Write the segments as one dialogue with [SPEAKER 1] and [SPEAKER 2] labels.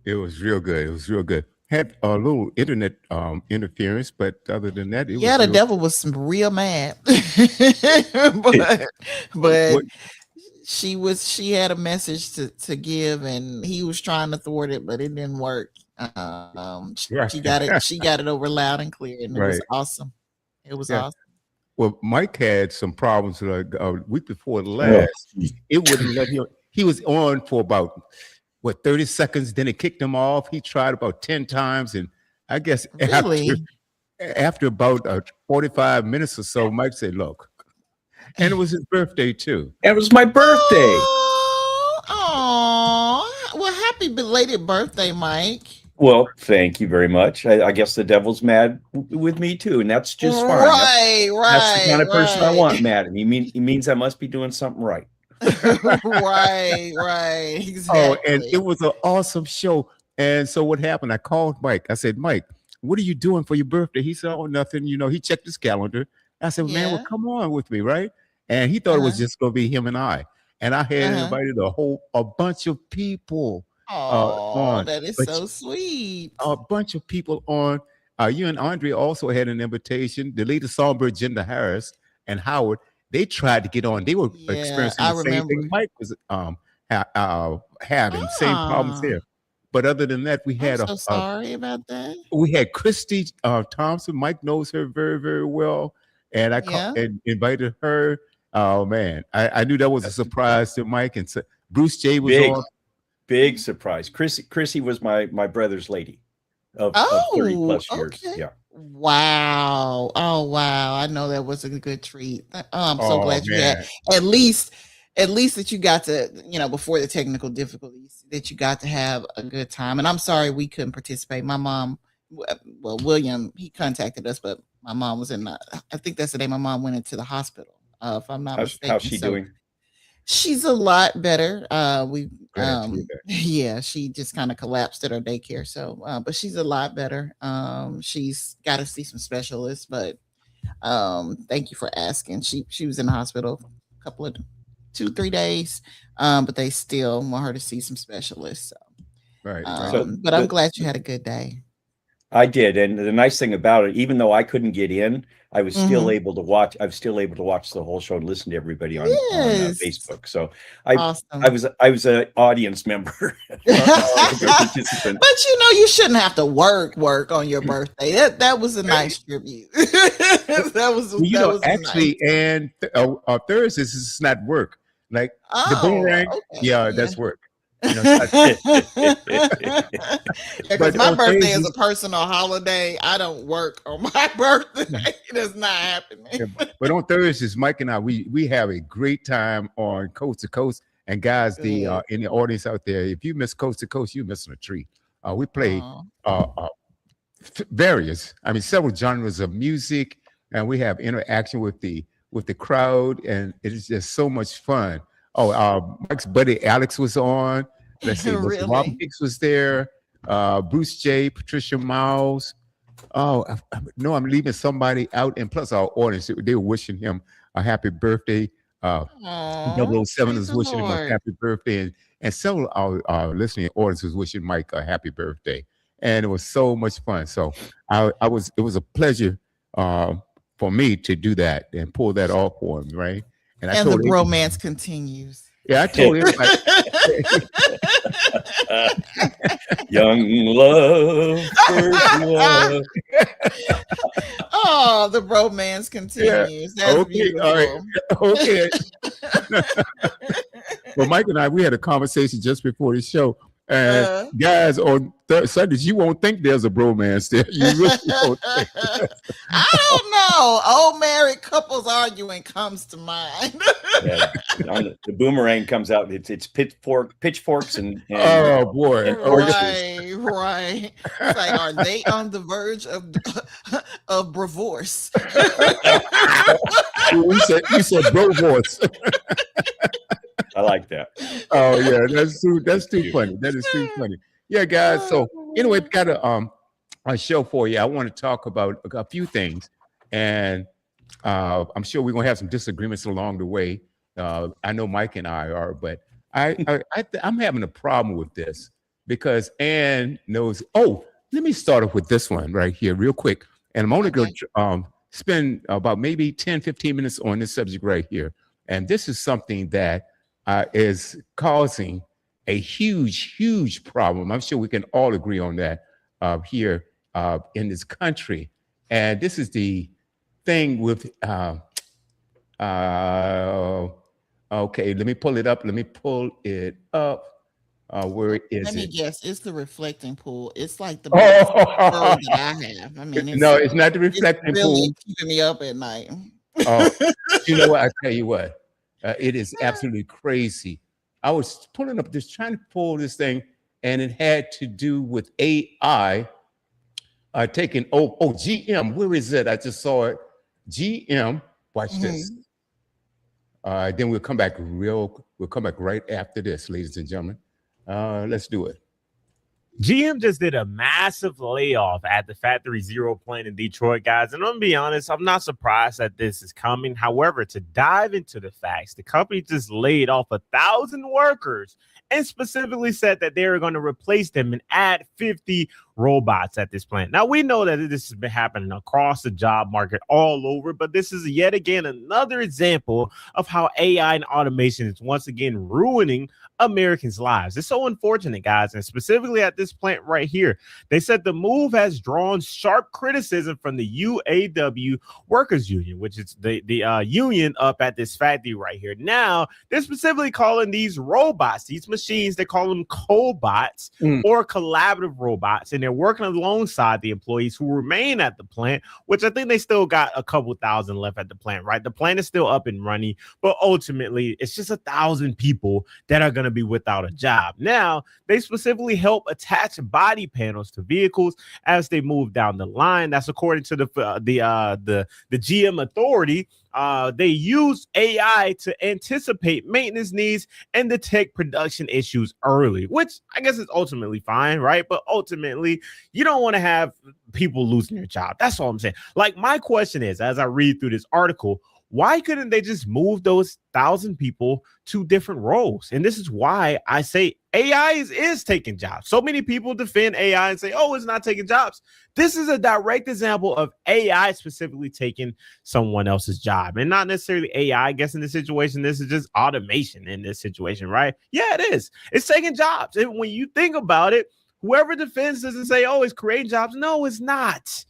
[SPEAKER 1] It was real good. It was real good. Had a little internet interference, but other than that, it
[SPEAKER 2] Yeah,
[SPEAKER 1] was
[SPEAKER 2] the
[SPEAKER 1] real.
[SPEAKER 2] devil was real mad, but but
[SPEAKER 1] What?
[SPEAKER 2] she had a message to give, and he was trying to thwart it, but it didn't work.
[SPEAKER 1] Right.
[SPEAKER 2] She got it over loud and clear, and it was
[SPEAKER 1] Right.
[SPEAKER 2] awesome. It was
[SPEAKER 1] Yeah.
[SPEAKER 2] awesome.
[SPEAKER 1] Well, Mike had some problems like a week before
[SPEAKER 3] Oh,
[SPEAKER 1] last. It wouldn't let him. He was on for about 30 seconds. Then it kicked him off. He tried about 10 times, and I guess
[SPEAKER 2] Really.
[SPEAKER 1] after about 45 minutes or so, Mike said, "Look," and it was his birthday too.
[SPEAKER 3] it was my birthday.
[SPEAKER 2] Oh, oh, well, happy belated birthday, Mike.
[SPEAKER 3] Well, thank you very much. I guess the devil's mad with me too, and that's just fine.
[SPEAKER 2] Right,
[SPEAKER 3] That's the
[SPEAKER 2] right,
[SPEAKER 3] kind of person I
[SPEAKER 2] right.
[SPEAKER 3] want mad at me. He means I must be doing something right.
[SPEAKER 2] Right, right,
[SPEAKER 1] Oh, and it
[SPEAKER 2] exactly.
[SPEAKER 1] was an awesome show. And so what happened? I called Mike. I said, "Mike, what are you doing for your birthday?" He said, "Oh, nothing." He checked his calendar. I said, "Man, well,
[SPEAKER 2] Yeah.
[SPEAKER 1] come on with me, right?" And he thought it was
[SPEAKER 2] Uh-huh.
[SPEAKER 1] just going to be him and I. And I had
[SPEAKER 2] Uh-huh.
[SPEAKER 1] invited a bunch of people
[SPEAKER 2] Oh,
[SPEAKER 1] on,
[SPEAKER 2] that is
[SPEAKER 1] but
[SPEAKER 2] so sweet.
[SPEAKER 1] a bunch of people on. You and Andre also had an invitation. The lady Songbird, Jinder Harris, and Howard. They tried to get on. They were
[SPEAKER 2] Yeah,
[SPEAKER 1] experiencing
[SPEAKER 2] I
[SPEAKER 1] the same
[SPEAKER 2] remember.
[SPEAKER 1] thing Mike was having, same problems
[SPEAKER 2] Ah,
[SPEAKER 1] there. But other than that,
[SPEAKER 2] I'm so sorry about that.
[SPEAKER 1] we had Christy Thompson. Mike knows her very, very well, and
[SPEAKER 2] Yeah.
[SPEAKER 1] and invited her. Oh man, I knew that was a
[SPEAKER 3] That's
[SPEAKER 1] surprise to Mike, and so Bruce J was
[SPEAKER 3] big,
[SPEAKER 1] on.
[SPEAKER 3] big surprise. Chrissy was my brother's lady of 30
[SPEAKER 2] Oh,
[SPEAKER 3] plus years.
[SPEAKER 2] okay.
[SPEAKER 3] Yeah.
[SPEAKER 2] Wow. Oh, wow. I know that was a good treat. Oh, I'm so
[SPEAKER 1] Oh
[SPEAKER 2] glad you had
[SPEAKER 1] man,
[SPEAKER 2] at least at least that you got to, before the technical difficulties, that you got to have a good time. And I'm sorry we couldn't participate. My mom, well, William, he contacted us, but my mom was in the, I think that's the day my mom went into the hospital, if I'm not
[SPEAKER 3] How's
[SPEAKER 2] mistaken.
[SPEAKER 3] she
[SPEAKER 2] So
[SPEAKER 3] doing?
[SPEAKER 2] she's a lot better. We
[SPEAKER 1] glad to hear that.
[SPEAKER 2] yeah, she just kind of collapsed at her daycare. So but she's a lot better. She's got to see some specialists, but thank you for asking. She was in the hospital a couple of 2-3 days. But they still want her to see some specialists. So
[SPEAKER 1] Right, right.
[SPEAKER 2] but I'm glad you had a good day.
[SPEAKER 3] I did, and the nice thing about it, even though I couldn't get in, I was still
[SPEAKER 2] Hmm.
[SPEAKER 3] able to watch. I was still able to watch the whole show and listen to everybody on
[SPEAKER 2] Yes.
[SPEAKER 3] Facebook. So I I
[SPEAKER 2] Awesome.
[SPEAKER 3] was I was an audience member instead of a participant.
[SPEAKER 2] But you shouldn't have to work on your birthday. That was a nice tribute.
[SPEAKER 1] Well,
[SPEAKER 2] That was nice.
[SPEAKER 1] actually, and Thursdays is not work. Like the
[SPEAKER 2] Oh,
[SPEAKER 1] boomerang,
[SPEAKER 2] okay.
[SPEAKER 1] yeah,
[SPEAKER 2] Yeah.
[SPEAKER 1] that's work. It's not,
[SPEAKER 2] Yeah, because
[SPEAKER 1] but
[SPEAKER 2] my
[SPEAKER 1] on
[SPEAKER 2] birthday is a
[SPEAKER 1] Thursdays,
[SPEAKER 2] personal holiday. I don't work on my birthday. That's not happening.
[SPEAKER 1] yeah, but on Thursdays, Mike and I, we have a great time on Coast to Coast. And guys, the
[SPEAKER 2] Good.
[SPEAKER 1] in the audience out there, if you miss Coast to Coast, you're missing a treat. We play
[SPEAKER 2] Oh,
[SPEAKER 1] uh, uh, various, I mean, several genres of music, and we have interaction with the crowd, and it is just so much fun. Oh, Mike's buddy Alex was on. Let's see, let's see, Robin
[SPEAKER 2] really?
[SPEAKER 1] Hicks was there. Bruce J, Patricia Miles. Oh, no, I'm leaving somebody out, and plus our audience, they were wishing him a happy birthday. Uh,
[SPEAKER 2] Oh,
[SPEAKER 1] 007
[SPEAKER 2] praise
[SPEAKER 1] is
[SPEAKER 2] the
[SPEAKER 1] wishing him a
[SPEAKER 2] Lord.
[SPEAKER 1] happy birthday, and several of our listening audience was wishing Mike a happy birthday, and it was so much fun. So it was a pleasure uh, for me to do that and pull that off for him, right? And I
[SPEAKER 2] And the
[SPEAKER 1] told him,
[SPEAKER 2] bromance continues.
[SPEAKER 1] yeah, I told everybody,
[SPEAKER 3] Young love, first love.
[SPEAKER 2] Oh, the bromance
[SPEAKER 1] yeah,
[SPEAKER 2] continues. That's
[SPEAKER 1] okay, all right,
[SPEAKER 2] beautiful.
[SPEAKER 1] okay. Well, Mike and I, we had a conversation just before the show. And
[SPEAKER 2] Uh,
[SPEAKER 1] guys, on Sundays, you won't think there's a bromance there. You really won't think.
[SPEAKER 2] I don't know. Old married couples arguing comes to mind.
[SPEAKER 3] Yeah, the boomerang comes out. It's pitchforks and
[SPEAKER 1] Oh boy. Okay.
[SPEAKER 3] torches.
[SPEAKER 2] Right, right. It's like, are they on the verge of of divorce?
[SPEAKER 1] You said bro voice.
[SPEAKER 3] I like that.
[SPEAKER 1] Oh yeah, that's too funny. That is too funny. Yeah, guys. So anyway, we got a show for you. I want to talk about a few things, and I'm sure we're gonna have some disagreements along the way. I know Mike and I are, but I'm having a problem with this. because Ann knows. Oh, let me start off with this one right here real quick. And I'm only going to spend about maybe 10, 15 minutes on this subject right here. And this is something that is causing a huge, huge problem. I'm sure we can all agree on that here in this country. And this is the thing with, okay, let me pull it up. Where is
[SPEAKER 2] Let me
[SPEAKER 1] it?
[SPEAKER 2] guess. It's the reflecting pool. It's like the biggest bird that I have. I mean,
[SPEAKER 1] No, it's not the
[SPEAKER 2] it's
[SPEAKER 1] reflecting
[SPEAKER 2] really
[SPEAKER 1] pool.
[SPEAKER 2] keeping me up at night.
[SPEAKER 1] Oh, you know what? I tell you what, it is absolutely crazy. I was pulling up this, trying to pull this thing, and it had to do with AI taking. GM. Where is it? I just saw it. GM. Watch this. Then we'll come back We'll come back right after this, ladies and gentlemen. Let's do it.
[SPEAKER 4] GM just did a massive layoff at the Factory Zero plant in Detroit, guys. And I'm gonna be honest, I'm not surprised that this is coming. However, to dive into the facts, the company just laid off 1,000 workers and specifically said that they were going to replace them and add 50 robots at this plant. Now, we know that this has been happening across the job market all over, but this is yet again another example of how AI and automation is once again ruining Americans' lives. It's so unfortunate, guys, and specifically at this plant right here. They said the move has drawn sharp criticism from the UAW Workers Union, which is the union up at this factory right here. Now, they're specifically calling these robots, these machines, they call them cobots or collaborative robots, and they're working alongside the employees who remain at the plant, which I think they still got a couple thousand left at the plant, right? The plant is still up and running, but ultimately it's just 1,000 people that are going to be without a job. Now, they specifically help attach body panels to vehicles as they move down the line. That's according to the GM authority. They use AI to anticipate maintenance needs and detect production issues early, which I guess is ultimately fine, right? But ultimately, you don't want to have people losing their job. That's all I'm saying. Like, my question is, as I read through this article, why couldn't they just move those 1,000 people to different roles? And this is why I say AI is taking jobs. So many people defend AI and say, oh, it's not taking jobs. This is a direct example of AI specifically taking someone else's job, and not necessarily AI, I guess, in this situation. This is just automation in this situation, right? Yeah, it is. It's taking jobs. And when you think about it, whoever defends this and say, oh, it's creating jobs. No, it's not.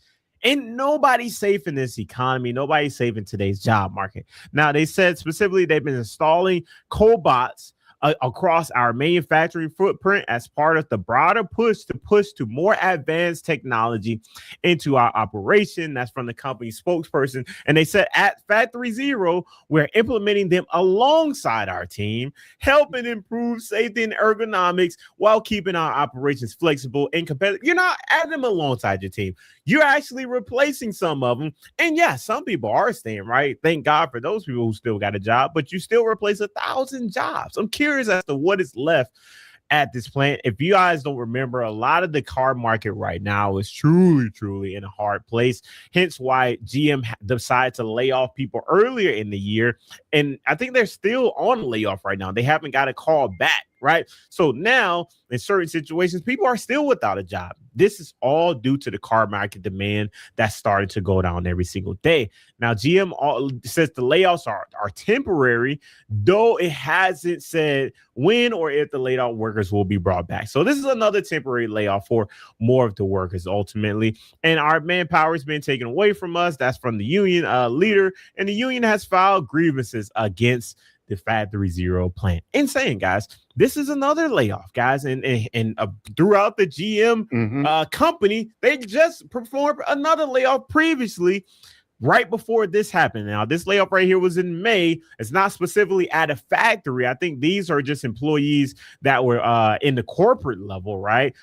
[SPEAKER 4] And nobody's safe in this economy. Nobody's safe in today's job market. Now, they said specifically they've been installing cobots across our manufacturing footprint as part of the broader push to more advanced technology into our operation. That's from the company spokesperson. And they said at Factory Zero, we're implementing them alongside our team, helping improve safety and ergonomics while keeping our operations flexible and competitive. You're not adding them alongside your team. You're actually replacing some of them. And yeah, some people are staying, right? Thank God for those people who still got a job, but you still replace 1,000 jobs. I'm curious as to what is left at this plant. If you guys don't remember, a lot of the car market right now is truly in a hard place. Hence why GM decided to lay off people earlier in the year. And I think they're still on layoff right now. They haven't got a call back, right? So now in certain situations, people are still without a job. This is all due to the car market demand that's starting to go down every single day. Now, GM says the layoffs are temporary, though it hasn't said when or if the laid off workers will be brought back. So this is another temporary layoff for more of the workers ultimately. And our manpower has been taken away from us. That's from the union leader. And the union has filed grievances against the Factory Zero plant. Insane, guys. This is another layoff, guys. And throughout the GM company, they just performed another layoff previously, right before this happened. Now, this layoff right here was in May. It's not specifically at a factory. I think these are just employees that were in the corporate level, right?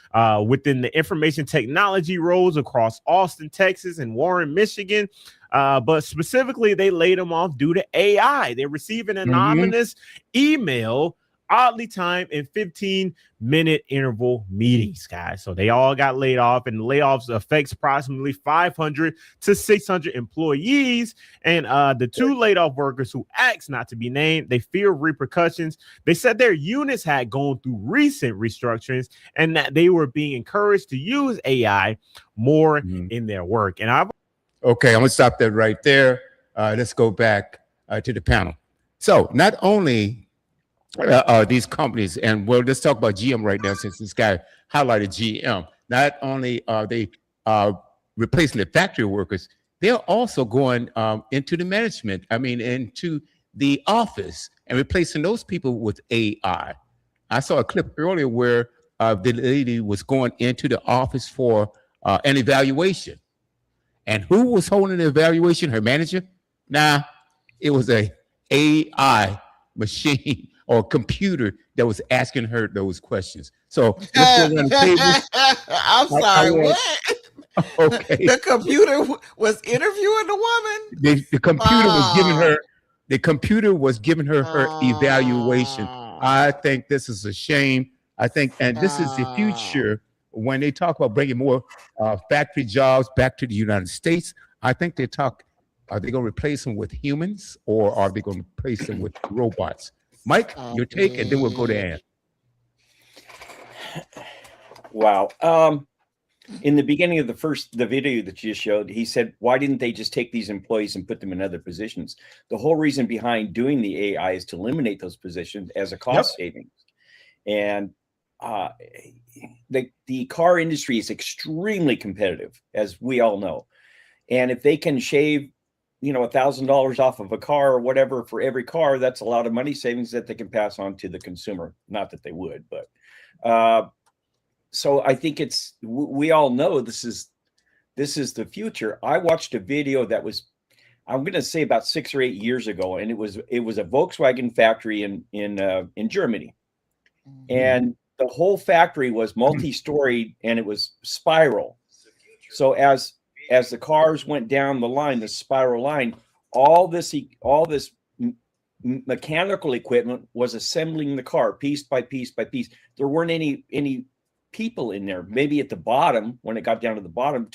[SPEAKER 4] Within the information technology roles across Austin, Texas, and Warren, Michigan. But specifically, they laid them off due to AI. They received an anonymous email oddly timed and 15-minute interval meetings, guys. So they all got laid off, and the layoffs affects approximately 500 to 600 employees. And the two laid off workers who asked not to be named, they fear repercussions. They said their units had gone through recent restructurings and that they were being encouraged to use AI more in their work. And
[SPEAKER 1] Okay, I'm gonna stop that right there. Let's go back to the panel. So not only these companies, and well, let's talk about GM right now, since this guy highlighted GM. Not only are they replacing the factory workers, they're also going into the management. I mean, into the office and replacing those people with AI. I saw a clip earlier where the lady was going into the office for an evaluation. And who was holding the evaluation? Her manager? Nah, it was a AI machine or computer that was asking her those questions. So let's go around the table.
[SPEAKER 2] I'm sorry, what?
[SPEAKER 1] Okay.
[SPEAKER 2] The computer was interviewing the woman?
[SPEAKER 1] The computer was giving her her evaluation. I think this is a shame. I think, and this is the future when they talk about bringing more factory jobs back to the United States. I think they talk, are they going to replace them with humans, or are they going to replace them with robots? Mike, your take, and then we'll go to Ann.
[SPEAKER 3] Wow. In the beginning of the video that you just showed, he said, why didn't they just take these employees and put them in other positions? The whole reason behind doing the AI is to eliminate those positions as a cost savings. And the car industry is extremely competitive, as we all know. And if they can shave, $1,000 off of a car or whatever for every car, that's a lot of money savings that they can pass on to the consumer. Not that they would, but so I think we all know this is the future. I watched a video that was, I'm going to say, about 6 or 8 years ago, and it was a Volkswagen factory in Germany, and the whole factory was multi-storied and it was spiral. So as the cars went down the line, the spiral line, all this mechanical equipment was assembling the car piece by piece by piece. There weren't any people in there, maybe at the bottom when it got down to the bottom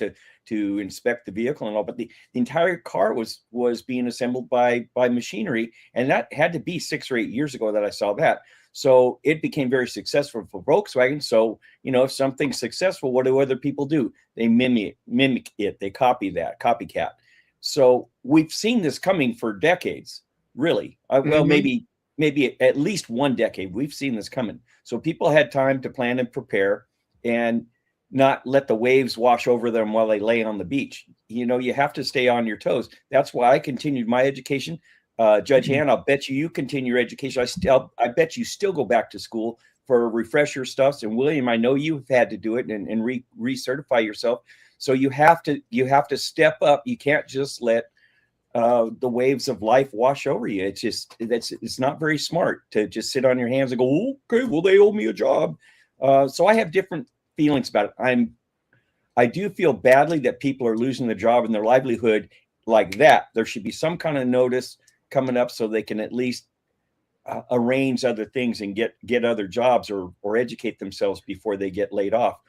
[SPEAKER 3] to inspect the vehicle and all, but the entire car was being assembled by machinery, and that had to be 6 or 8 years ago that I saw that. So it became very successful for Volkswagen. So, if something's successful, what do other people do? They mimic it. They copy that, copycat. So we've seen this coming for decades, really. Well, maybe at least 1 decade. We've seen this coming. So people had time to plan and prepare and not let the waves wash over them while they lay on the beach. You have to stay on your toes. That's why I continued my education. Judge Han, I'll bet you continue your education. I bet you still go back to school for refresher stuff. And William, I know you've had to do it and recertify yourself. So you have to step up. You can't just let the waves of life wash over you. It's not very smart to just sit on your hands and go, okay, well, they owe me a job. So I have different feelings about it. I do feel badly that people are losing their job and their livelihood like that. There should be some kind of notice coming up so they can at least arrange other things and get other jobs or educate themselves before they get laid off.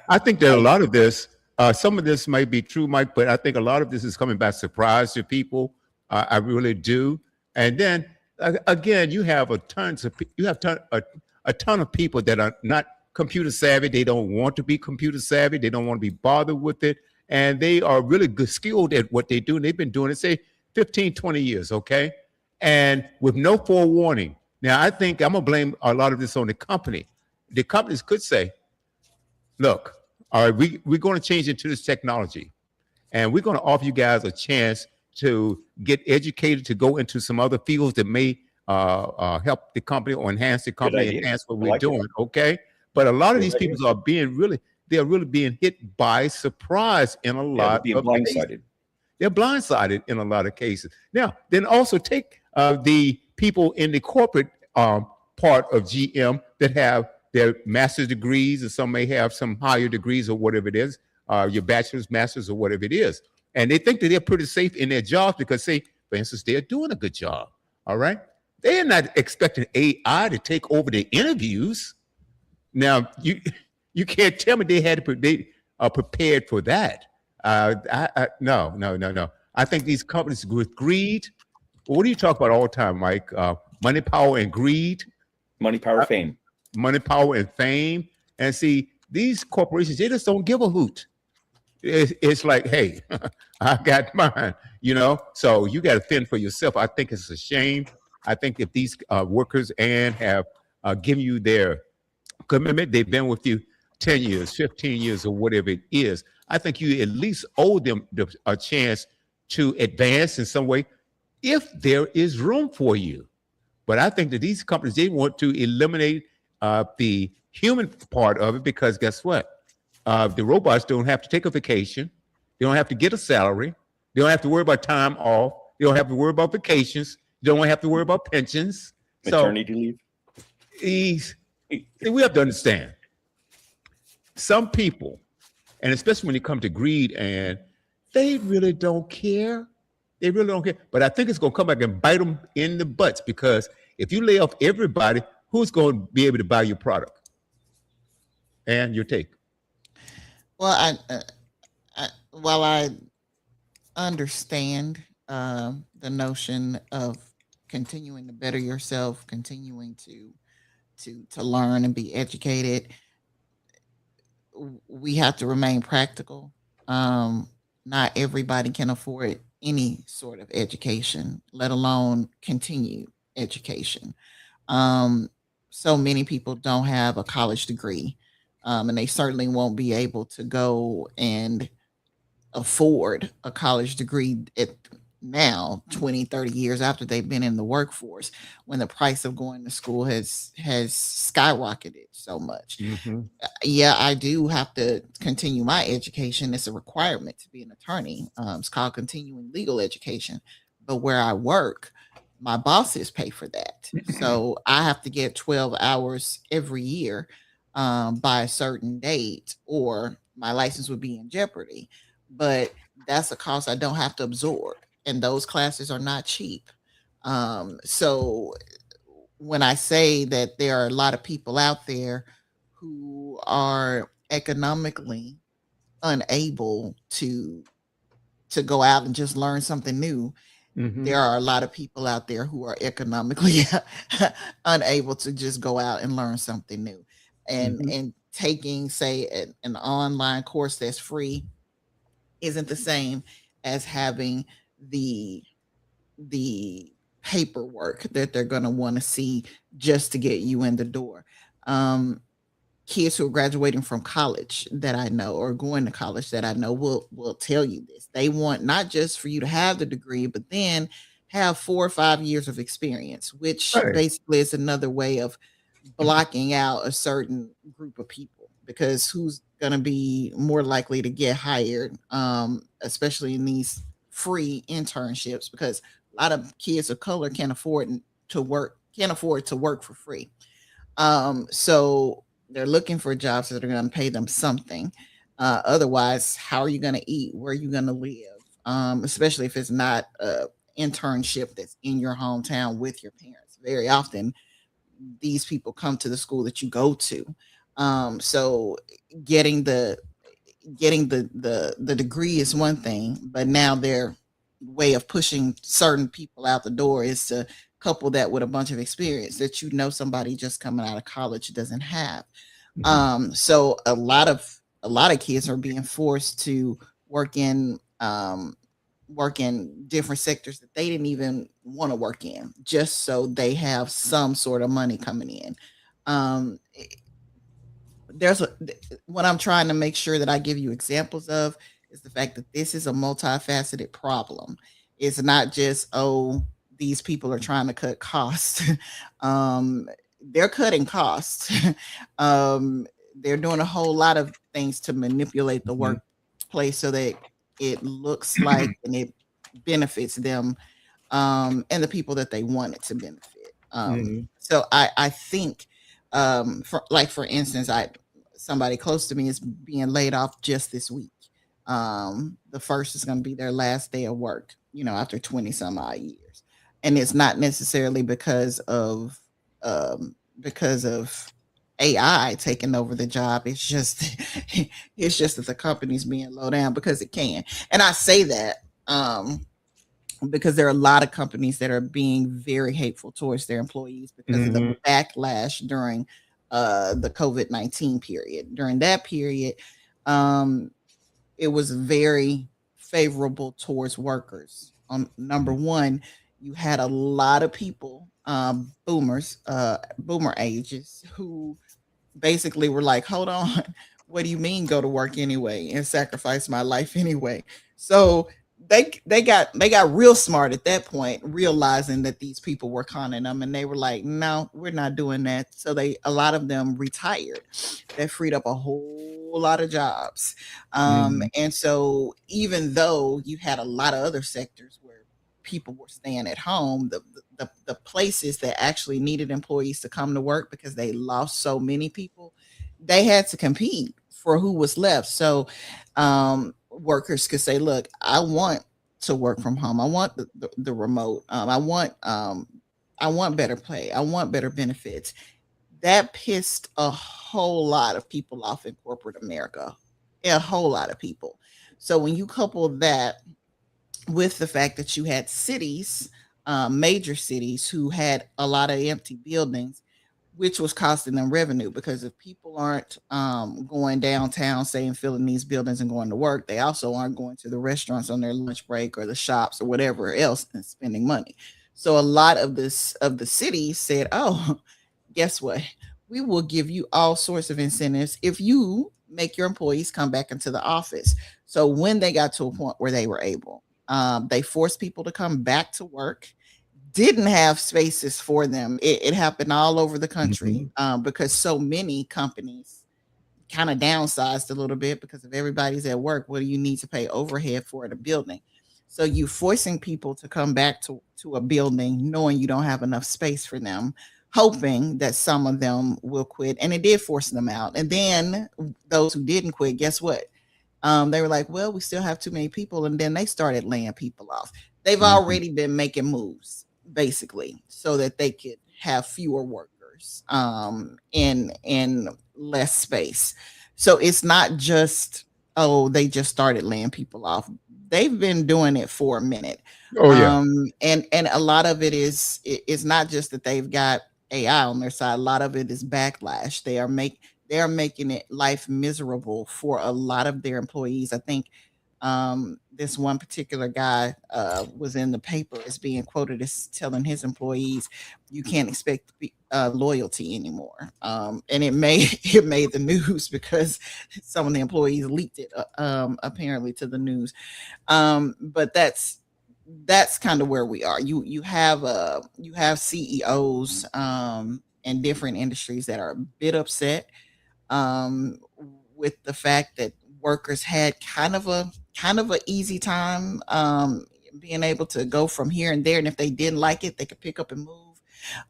[SPEAKER 1] I think that a lot of this, some of this might be true, Mike, but I think a lot of this is coming by surprise to people. I really do. And then again, you have a ton of people that are not computer savvy. They don't want to be computer savvy. They don't want to be bothered with it. And they are really good, skilled at what they do. And they've been doing it, say, 15, 20 years, okay? And with no forewarning. Now, I think I'm going to blame a lot of this on the company. The companies could say, look, all right, we're going to change into this technology, and we're going to offer you guys a chance to get educated, to go into some other fields that may help the company or enhance the company, enhance what we're doing, okay? But a lot of these people are they're really being hit by surprise in a lot of cases. They're blindsided in a lot of cases. Now, then also take the people in the corporate part of GM that have their master's degrees, and some may have some higher degrees or whatever it is, your bachelor's, master's, or whatever it is. And they think that they're pretty safe in their jobs because, say, for instance, they're doing a good job. All right. They're not expecting AI to take over the interviews. Now, you can't tell me they are prepared for that. No, no, no, no. I think these companies with greed. What do you talk about all the time, Mike? Money, power, and greed.
[SPEAKER 3] Money, power, fame.
[SPEAKER 1] Money, power, and fame. And see, these corporations, they just don't give a hoot. It's like, hey, I got mine, So you got to fend for yourself. I think it's a shame. I think if these workers and have given you their commitment, they've been with you 10 years, 15 years, or whatever it is. I think you at least owe them a chance to advance in some way if there is room for you. But I think that these companies, they want to eliminate the human part of it because guess what? The robots don't have to take a vacation. They don't have to get a salary. They don't have to worry about time off. They don't have to worry about vacations. They don't have to worry about pensions.
[SPEAKER 3] Maternity leave.
[SPEAKER 1] We have to understand some people, and especially when it comes to greed, and they really don't care. They really don't care. But I think it's going to come back and bite them in the butts because if you lay off everybody, who's going to be able to buy your product? And your take.
[SPEAKER 2] Well, while I understand the notion of continuing to better yourself, continuing to learn and be educated, we have to remain practical. Not everybody can afford any sort of education, let alone continued education. So many people don't have a college degree, and they certainly won't be able to go and afford a college degree at now 20, 30 years after they've been in the workforce when the price of going to school has skyrocketed so much.
[SPEAKER 1] Mm-hmm.
[SPEAKER 2] Yeah, I do have to continue my education. It's a requirement to be an attorney. It's called continuing legal education. But where I work, my bosses pay for that. So I have to get 12 hours every year by a certain date, or my license would be in jeopardy. But that's a cost I don't have to absorb. And those classes are not cheap. So when I say that there are a lot of people out there who are economically unable to go out and just learn something new,
[SPEAKER 1] Mm-hmm.
[SPEAKER 2] there are a lot of people out there who are economically unable to just go out and learn something new. And taking, say, an online course that's free isn't the same as having the paperwork that they're going to want to see just to get you in the door. Kids who are graduating from college that I know, or going to college that I know, will tell you this. They want not just for you to have the degree, but then have 4 or 5 years of experience, which basically is another way of blocking out a certain group of people, because who's going to be more likely to get hired, especially in these free internships, because a lot of kids of color can't afford to work for free. So they're looking for jobs that are going to pay them something. Otherwise, how are you going to eat? Where are you going to live? Especially if it's not an internship that's in your hometown with your parents. Very often, these people come to the school that you go to. So getting the degree is one thing, but now their way of pushing certain people out the door is to couple that with a bunch of experience that somebody just coming out of college doesn't have. So a lot of kids are being forced to work in different sectors that they didn't even want to work in, just so they have some sort of money coming in. What I'm trying to make sure that I give you examples of is the fact that this is a multifaceted problem. It's not just, these people are trying to cut costs. They're cutting costs. They're doing a whole lot of things to manipulate the workplace so that it looks like and it benefits them and the people that they want it to benefit. So I think, for instance, somebody close to me is being laid off just this week. The first is going to be their last day of work, after 20 some odd years. and it's not necessarily because of AI taking over the job. It's just it's just that the company's being low down because it can. And I say that because there are a lot of companies that are being very hateful towards their employees because of the
[SPEAKER 1] Hmm.
[SPEAKER 2] backlash during the COVID-19 period. During that period, um, it was very favorable towards workers. Number one, you had a lot of people, boomer ages, who basically were like, hold on, what do you mean go to work anyway and sacrifice my life anyway? So they got real smart at that point, realizing that these people were conning them, and they were like, no, we're not doing that. So a lot of them retired. That freed up a whole lot of jobs.
[SPEAKER 1] Hmm.
[SPEAKER 2] And so even though you had a lot of other sectors where people were staying at home, the places that actually needed employees to come to work because they lost so many people, they had to compete for who was left. So workers could say, look, I want to work from home. I want the remote. I want better pay. I want better benefits. That pissed a whole lot of people off in corporate America. A whole lot of people. So when you couple that with the fact that you had cities, major cities, who had a lot of empty buildings, which was costing them revenue because if people aren't going downtown, say, and filling these buildings and going to work, they also aren't going to the restaurants on their lunch break or the shops or whatever else and spending money. So a lot of the cities said, "Oh, guess what? We will give you all sorts of incentives if you make your employees come back into the office." So when they got to a point where they were able, they forced people to come back to work, didn't have spaces for them. It happened all over the country
[SPEAKER 1] Hmm.
[SPEAKER 2] because so many companies kind of downsized a little bit because if everybody's at work, what do you need to pay overhead for at a building? So you forcing people to come back to a building knowing you don't have enough space for them, hoping that some of them will quit. And it did force them out. And then those who didn't quit, guess what? They were like, well, we still have too many people. And then they started laying people off. They've
[SPEAKER 1] Hmm.
[SPEAKER 2] already been making moves, basically, so that they could have fewer workers in less space. So it's not just, oh, they just started laying people off. They've been doing it for a minute.
[SPEAKER 1] Oh yeah.
[SPEAKER 2] And a lot of it's not just that they've got AI on their side. A lot of it is backlash. They are making it life miserable for a lot of their employees. I think this one particular guy was in the paper as being quoted as telling his employees, "You can't expect loyalty anymore." And it made it made the news because some of the employees leaked it apparently to the news. But that's kind of where we are. You have CEOs in different industries that are a bit upset um, with the fact that workers had kind of a easy time being able to go from here and there, and if they didn't like it, they could pick up and move.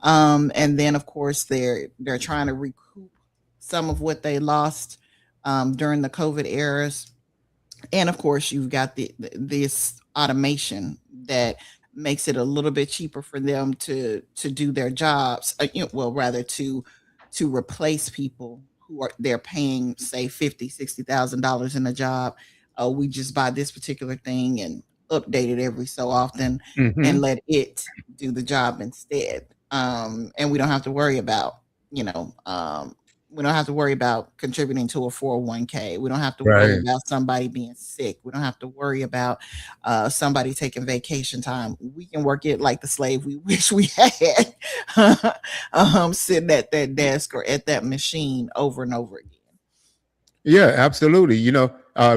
[SPEAKER 2] And then, of course, they're trying to recoup some of what they lost during the COVID eras. And of course, you've got this automation that makes it a little bit cheaper for them to do their jobs, well, rather to replace people who are they're paying, say, 50, $60,000 in a job. We just buy this particular thing and update it every so often and
[SPEAKER 1] Hmm.
[SPEAKER 2] let it do the job instead. And we don't have to worry about, you know, we don't have to worry about contributing to a 401k. We don't have to worry
[SPEAKER 1] Right.
[SPEAKER 2] about somebody being sick. We don't have to worry about somebody taking vacation time. We can work it like the slave we wish we had, sitting at that desk or at that machine over and over again.
[SPEAKER 1] Yeah, absolutely.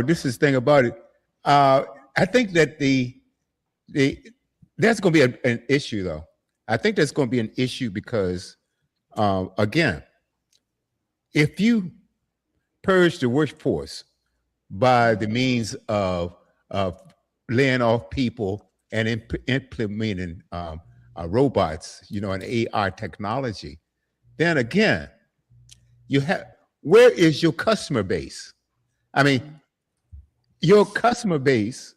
[SPEAKER 1] This is the thing about it. Uh, I think that the that's going to be an issue, though. I think that's going to be an issue because, again, if you purge the workforce by the means of laying off people and implementing robots, and AI technology, then again, you have where is your customer base? I mean,
[SPEAKER 2] Mm.
[SPEAKER 1] your customer base,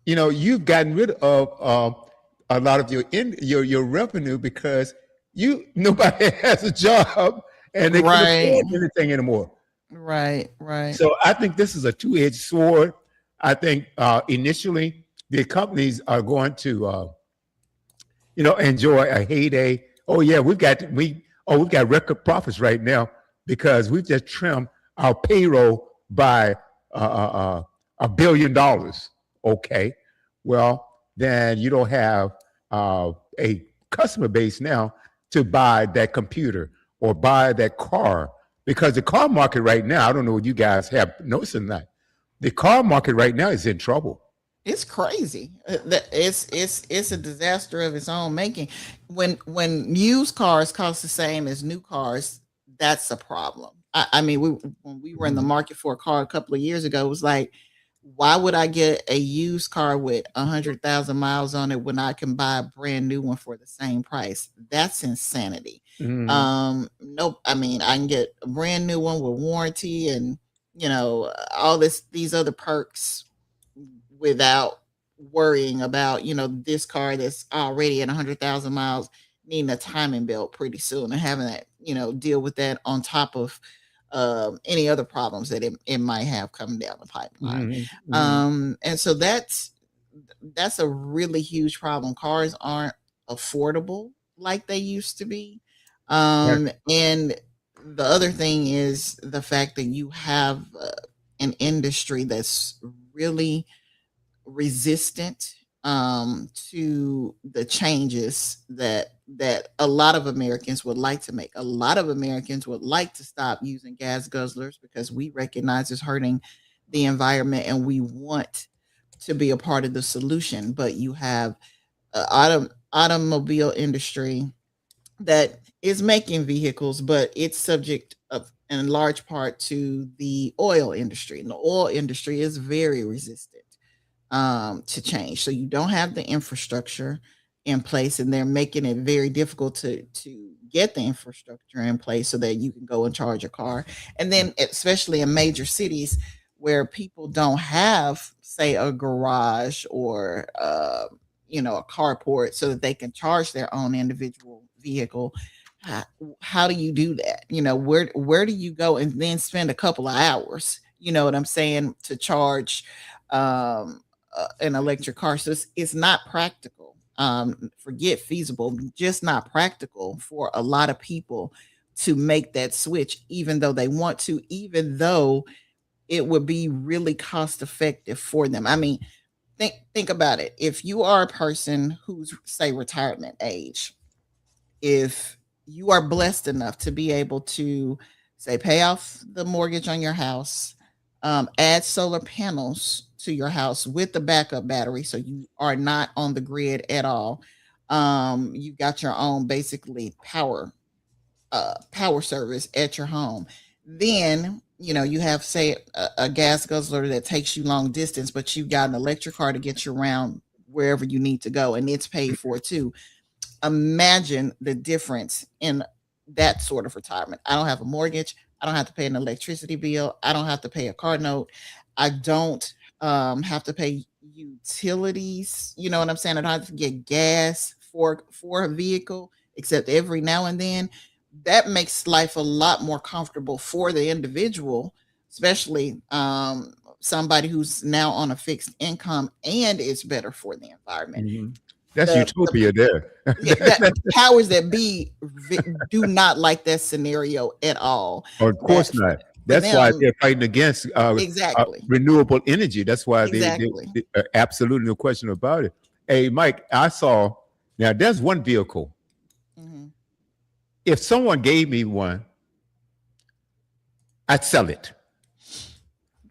[SPEAKER 1] you've gotten rid of a lot of your revenue because nobody has a job and they can't
[SPEAKER 2] Right.
[SPEAKER 1] afford anything anymore.
[SPEAKER 2] Right.
[SPEAKER 1] So I think this is a two-edged sword. I think initially the companies are going to enjoy a heyday. Oh yeah, we've got record profits right now because we've just trimmed our payroll by $1 billion. Okay, well then you don't have a customer base now to buy that computer or buy that car because the car market right now, I don't know what you guys have noticed or not. The car market right now is in trouble.
[SPEAKER 2] It's crazy. It's a disaster of its own making. When used cars cost the same as new cars, that's a problem. I mean, when we were in the market for a car a couple of years ago, it was like, why would I get a used car with 100,000 miles on it when I can buy a brand new one for the same price? That's insanity. Nope. I mean, I can get a brand new one with warranty and all these other perks without worrying about this car that's already at 100,000 miles needing a timing belt pretty soon and having that deal with that on top of any other problems that it might have coming down the pipeline. And so that's a really huge problem. Cars aren't affordable like they used to be. And the other thing is the fact that you have an industry that's really resistant to the changes that a lot of Americans would like to make. A lot of Americans would like to stop using gas guzzlers because we recognize it's hurting the environment and we want to be a part of the solution. But you have automobile industry that is making vehicles, but it's subject of in large part to the oil industry. And the oil industry is very resistant to change. So you don't have the infrastructure in place, and they're making it very difficult to get the infrastructure in place so that you can go and charge a car. And then especially in major cities where people don't have, say, a garage or a carport so that they can charge their own individual vehicle. How do you do that? Where do you go and then spend a couple of hours, you know what I'm saying, to charge an electric car? So it's not practical. Forget feasible, just not practical for a lot of people to make that switch, even though they want to, even though it would be really cost effective for them. I mean, think about it. If you are a person who's, say, retirement age, if you are blessed enough to be able to, say, pay off the mortgage on your house, add solar panels to your house with the backup battery so you are not on the grid at all. You got your own basically power service at your home. Then you have, say, a gas guzzler that takes you long distance, but you've got an electric car to get you around wherever you need to go, and it's paid for too. Imagine the difference in that sort of retirement. I don't have a mortgage. I don't have to pay an electricity bill. I don't have to pay a car note. I don't have to pay utilities. You know what I'm saying? I don't have to get gas for a vehicle, except every now and then. That makes life a lot more comfortable for the individual, especially somebody who's now on a fixed income, and it's better for the environment.
[SPEAKER 1] That's utopia there.
[SPEAKER 2] Powers that be do not like that scenario at all.
[SPEAKER 1] Of course not. That's why they're fighting against
[SPEAKER 2] exactly
[SPEAKER 1] renewable energy. That's why they absolutely no question about it. Hey, Mike, I saw, now there's one vehicle. If someone gave me one, I'd sell it.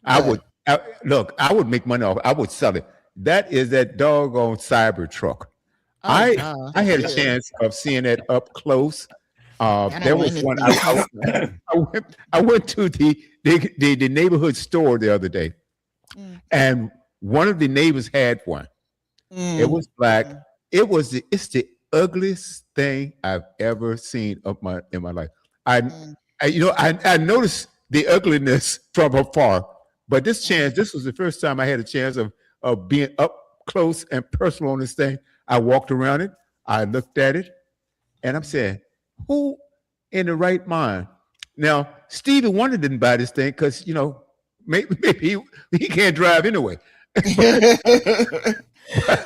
[SPEAKER 1] I would make money off. I would sell it. That is that doggone cyber truck. I had a chance of seeing it up close. There was one. I went to the neighborhood store the other day, and one of the neighbors had one. It was black. It's the ugliest thing I've ever seen in my life. I noticed the ugliness from afar, but this was the first time I had a chance of being up close and personal on this thing. I walked around it. I looked at it, and I'm saying, who in the right mind? Now, Stevie Wonder didn't buy this thing because, maybe he can't drive anyway. But the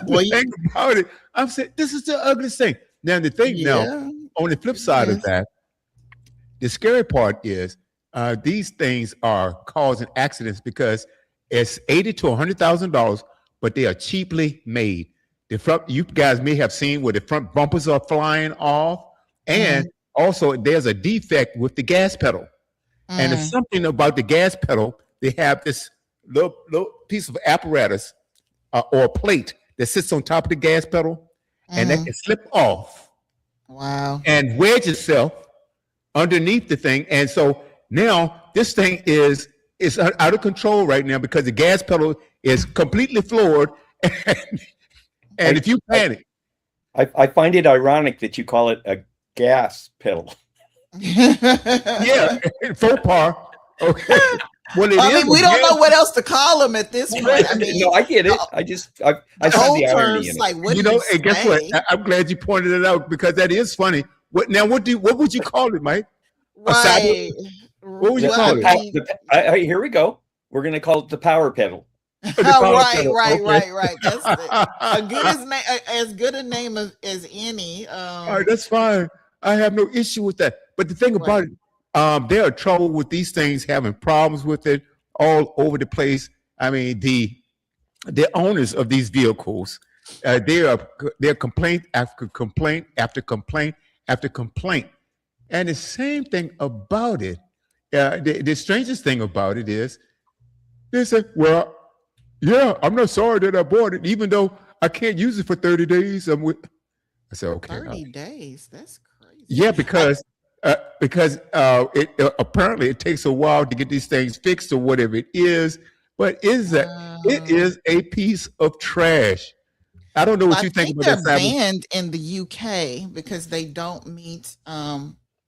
[SPEAKER 2] Well,
[SPEAKER 1] thing about it, I'm saying, this is the ugliest thing. Now, the thing now,
[SPEAKER 2] yeah,
[SPEAKER 1] on the flip side of
[SPEAKER 2] yes.
[SPEAKER 1] that, the scary part is these things are causing accidents because it's $80,000 to $100,000, but they are cheaply made. The front, you guys may have seen where the front bumpers are flying off, and
[SPEAKER 2] Mm,
[SPEAKER 1] also there's a defect with the gas pedal. And it's
[SPEAKER 2] mm,
[SPEAKER 1] something about the gas pedal. They have this little piece of apparatus or plate that sits on top of the gas pedal, and that
[SPEAKER 2] mm.
[SPEAKER 1] can slip off
[SPEAKER 2] Wow.
[SPEAKER 1] and wedge itself underneath the thing. And so now this thing is out of control right now because the gas pedal is completely floored. And
[SPEAKER 3] I,
[SPEAKER 1] if you
[SPEAKER 3] I
[SPEAKER 1] panic,
[SPEAKER 3] I find it ironic that you call it a gas pedal.
[SPEAKER 1] yeah, faux pas. Okay. Well, it
[SPEAKER 2] I
[SPEAKER 1] is
[SPEAKER 2] mean, we
[SPEAKER 1] a
[SPEAKER 2] don't know
[SPEAKER 1] gas.
[SPEAKER 2] what else to call them at this point. I mean,
[SPEAKER 3] No, I get it.
[SPEAKER 2] the,
[SPEAKER 3] I
[SPEAKER 2] the
[SPEAKER 3] see
[SPEAKER 2] old
[SPEAKER 3] the irony
[SPEAKER 2] terms
[SPEAKER 3] in it.
[SPEAKER 2] like, what
[SPEAKER 1] You
[SPEAKER 2] do you
[SPEAKER 1] know, and guess what?
[SPEAKER 2] say?
[SPEAKER 1] I'm glad you pointed it out because that is funny. What would you call it, Mike? A side?
[SPEAKER 2] Right.
[SPEAKER 1] What would you
[SPEAKER 3] The,
[SPEAKER 2] Well, I
[SPEAKER 1] call
[SPEAKER 3] the,
[SPEAKER 1] it?
[SPEAKER 3] pow-
[SPEAKER 2] mean,
[SPEAKER 3] the, here we go. We're going to call it the power pedal.
[SPEAKER 1] The
[SPEAKER 2] oh,
[SPEAKER 1] power
[SPEAKER 2] right,
[SPEAKER 1] pedal.
[SPEAKER 2] right,
[SPEAKER 1] Okay.
[SPEAKER 2] right. That's a good as good a name as any.
[SPEAKER 1] All right, that's fine. I have no issue with that. But the thing
[SPEAKER 2] Right.
[SPEAKER 1] about it, there are trouble with these things, having problems with it all over the place. I mean, the owners of these vehicles, they're complaint after complaint after complaint after complaint, and the same thing about it. The strangest thing about it is they say, "Well, yeah, I'm not sorry that I bought it, even though I can't use it for 30 days." I said, "Okay,
[SPEAKER 2] 30 days. That's crazy.
[SPEAKER 1] yeah,
[SPEAKER 2] I,
[SPEAKER 1] because it apparently it takes a while to get these things fixed or whatever it is, but it
[SPEAKER 2] uh,
[SPEAKER 1] is a piece of trash. I don't know
[SPEAKER 2] well,
[SPEAKER 1] what
[SPEAKER 2] I
[SPEAKER 1] you think
[SPEAKER 2] think
[SPEAKER 1] about that,
[SPEAKER 2] they're
[SPEAKER 1] Cyber.
[SPEAKER 2] banned in the UK because they don't meet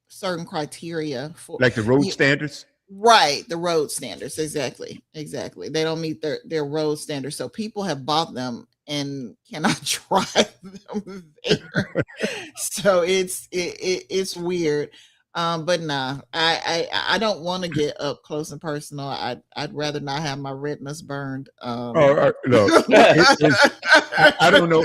[SPEAKER 2] certain criteria for
[SPEAKER 1] Like the road
[SPEAKER 2] you,
[SPEAKER 1] standards.
[SPEAKER 2] right, the road standards. Exactly. Exactly. They don't meet their road standards. So people have bought them and cannot drive them there. So it's weird. But nah, I don't want to get up close and personal. I'd rather not have my retinas burned.
[SPEAKER 1] Look, I don't know.